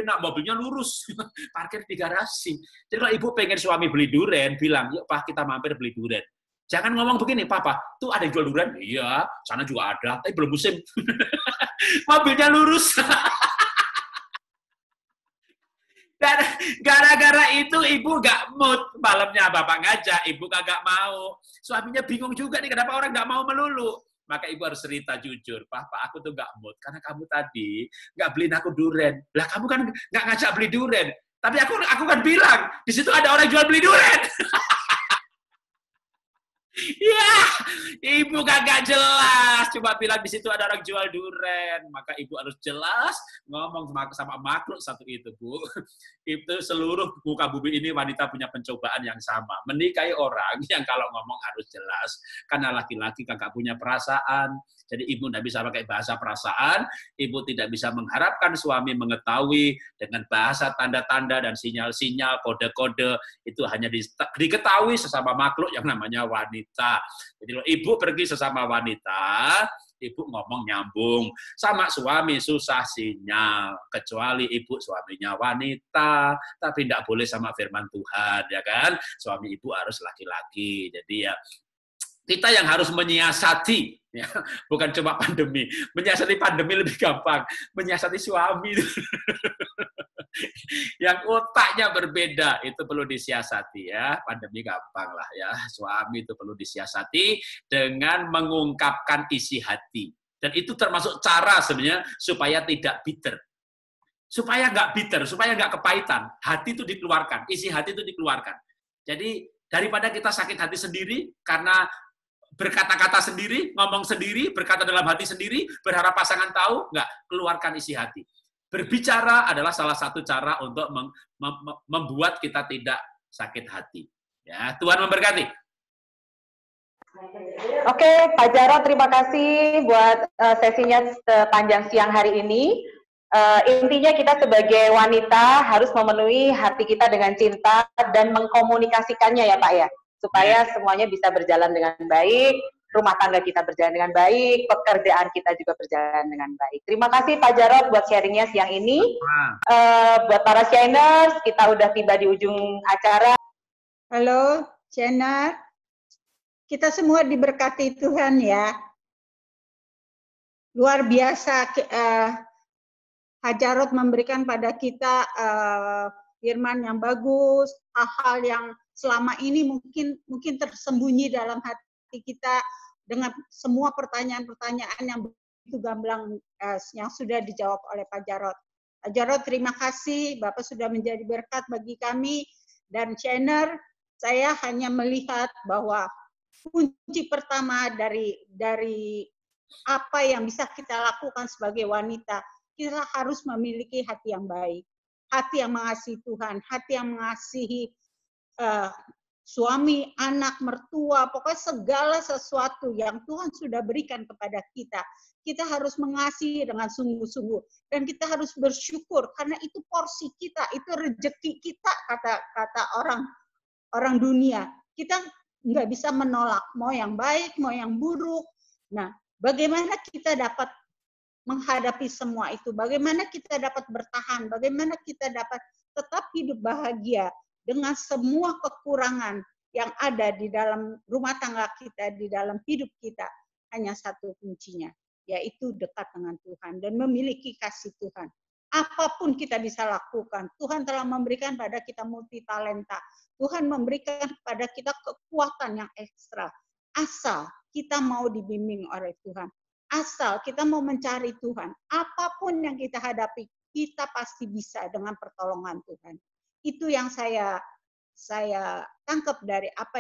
enak, mobilnya lurus, parkir di garasi. Jadi kalau ibu pengen suami beli durian, bilang, yuk Pak kita mampir beli durian. Jangan ngomong begini, Papa, tuh ada yang jual durian? Iya, sana juga ada, tapi belum musim. Mobilnya lurus. Gara-gara itu ibu gak mood, malamnya bapak ngajak, ibu kagak mau. Suaminya bingung juga nih kenapa orang gak mau melulu. Maka ibu harus cerita jujur, Papa aku tuh gak mood karena kamu tadi gak beliin aku durian. Lah kamu kan gak ngajak beli durian. Tapi aku kan bilang di situ ada orang jual beli durian. Ya, ibu kagak jelas. Coba bilang di situ ada orang jual duren. Maka ibu harus jelas ngomong sama makhluk satu itu, Bu. Itu seluruh muka bumi ini wanita punya pencobaan yang sama. Menikahi orang yang kalau ngomong harus jelas. Karena laki-laki kagak punya perasaan. Jadi ibu tidak bisa pakai bahasa perasaan. Ibu tidak bisa mengharapkan suami mengetahui dengan bahasa tanda-tanda dan sinyal-sinyal, kode-kode. Itu hanya diketahui sesama makhluk yang namanya wanita. Jadi kalau ibu pergi sesama wanita, ibu ngomong nyambung. Sama suami susah sinyal, kecuali ibu suaminya wanita, tapi tidak boleh sama firman Tuhan, ya kan? Suami ibu harus laki-laki. Jadi ya kita yang harus menyiasati, ya, bukan cuma pandemi. Menyiasati pandemi lebih gampang, menyiasati suami yang otaknya berbeda itu perlu disiasati ya. Pandemi gampang lah ya, suami itu perlu disiasati dengan mengungkapkan isi hati. Dan itu termasuk cara sebenarnya supaya tidak bitter. Supaya nggak bitter, supaya nggak kepahitan. Hati itu dikeluarkan, isi hati itu dikeluarkan. Jadi daripada kita sakit hati sendiri karena berkata-kata sendiri, ngomong sendiri, berkata dalam hati sendiri, berharap pasangan tahu, nggak, keluarkan isi hati. Berbicara adalah salah satu cara untuk membuat kita tidak sakit hati. Ya, Tuhan memberkati. Oke, Pak Jarod, terima kasih buat sesinya sepanjang siang hari ini. Intinya kita sebagai wanita harus memenuhi hati kita dengan cinta dan mengkomunikasikannya ya Pak ya, supaya semuanya bisa berjalan dengan baik, rumah tangga kita berjalan dengan baik, pekerjaan kita juga berjalan dengan baik. Terima kasih Pak Jarod buat sharingnya siang ini. Buat para Shiners, kita udah tiba di ujung acara. Halo, Shiner. Kita semua diberkati Tuhan ya. Luar biasa Pak Jarod memberikan pada kita firman yang bagus, hal-hal yang selama ini mungkin tersembunyi dalam hati kita dengan semua pertanyaan-pertanyaan yang begitu gamblang yang sudah dijawab oleh Pak Jarod. Pak Jarod, terima kasih, Bapak sudah menjadi berkat bagi kami dan Shiner. Saya hanya melihat bahwa kunci pertama dari apa yang bisa kita lakukan sebagai wanita, kita harus memiliki hati yang baik, hati yang mengasihi Tuhan, hati yang mengasihi suami, anak, mertua, pokoknya segala sesuatu yang Tuhan sudah berikan kepada kita. Kita harus mengasihi dengan sungguh-sungguh dan kita harus bersyukur karena itu porsi kita, itu rezeki kita, kata orang dunia. Kita nggak bisa menolak mau yang baik, mau yang buruk. Nah, bagaimana kita dapat menghadapi semua itu? Bagaimana kita dapat bertahan? Bagaimana kita dapat tetap hidup bahagia dengan semua kekurangan yang ada di dalam rumah tangga kita, di dalam hidup kita, hanya satu kuncinya, yaitu dekat dengan Tuhan dan memiliki kasih Tuhan. Apapun kita bisa lakukan, Tuhan telah memberikan pada kita multi talenta. Tuhan memberikan pada kita kekuatan yang ekstra. Asal kita mau dibimbing oleh Tuhan. Asal kita mau mencari Tuhan. Apapun yang kita hadapi, kita pasti bisa dengan pertolongan Tuhan. Itu yang saya tangkap dari apa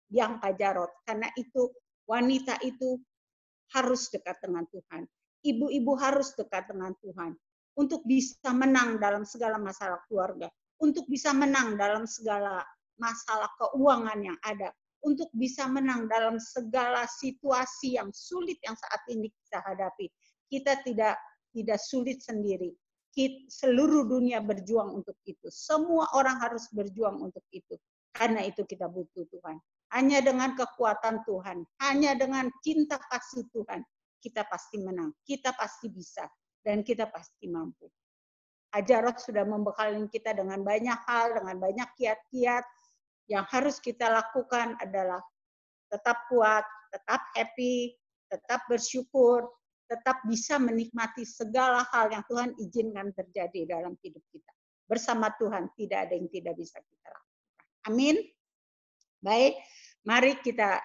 yang Pak Jarod. Karena itu wanita itu harus dekat dengan Tuhan. Ibu-ibu harus dekat dengan Tuhan. Untuk bisa menang dalam segala masalah keluarga. Untuk bisa menang dalam segala masalah keuangan yang ada. Untuk bisa menang dalam segala situasi yang sulit yang saat ini kita hadapi. Kita tidak sulit sendiri. Seluruh dunia berjuang untuk itu. Semua orang harus berjuang untuk itu. Karena itu kita butuh Tuhan. Hanya dengan kekuatan Tuhan, hanya dengan cinta kasih Tuhan, kita pasti menang. Kita pasti bisa. Dan kita pasti mampu. Ajarot sudah membekali kita dengan banyak hal, dengan banyak kiat-kiat. Yang harus kita lakukan adalah tetap kuat, tetap happy, tetap bersyukur, tetap bisa menikmati segala hal yang Tuhan izinkan terjadi dalam hidup kita. Bersama Tuhan tidak ada yang tidak bisa kita lakukan. Amin. Baik, mari kita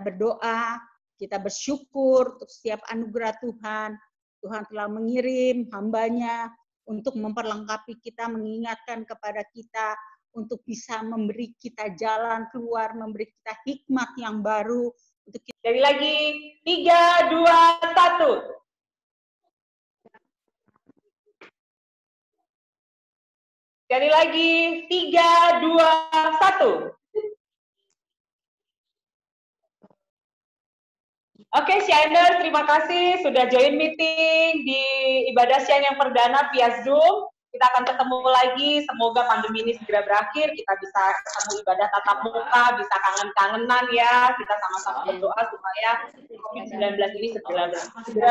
berdoa, kita bersyukur untuk setiap anugerah Tuhan. Tuhan telah mengirim hamba-Nya untuk memperlengkapi kita, mengingatkan kepada kita, untuk bisa memberi kita jalan keluar, memberi kita hikmat yang baru. Untuk kita. Jadi lagi, 3, 2, 1. Jadi lagi, 3, 2, 1. Oke, Shiners, terima kasih sudah join meeting di ibadah siang yang perdana via Zoom. Kita akan ketemu lagi, semoga pandemi ini segera berakhir, kita bisa ketemu ibadah tatap muka, bisa kangen-kangenan ya, kita sama-sama berdoa supaya COVID-19 ini segera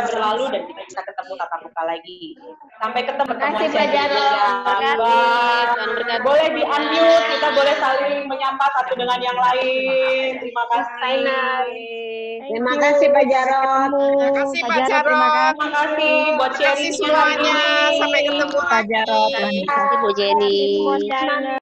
berlalu dan kita bisa ketemu tatap muka lagi. Sampai ketemu. Terima kasih Pak Jarod. Boleh di-unmute, kita boleh saling menyapa satu dengan yang lain. Terima kasih. Terima kasih Pak Jarod. Terima kasih Pak Jarod. Terima kasih buat sharing semuanya. Sampai ketemu Pak Jarod. Terima kasih Bu Jenny.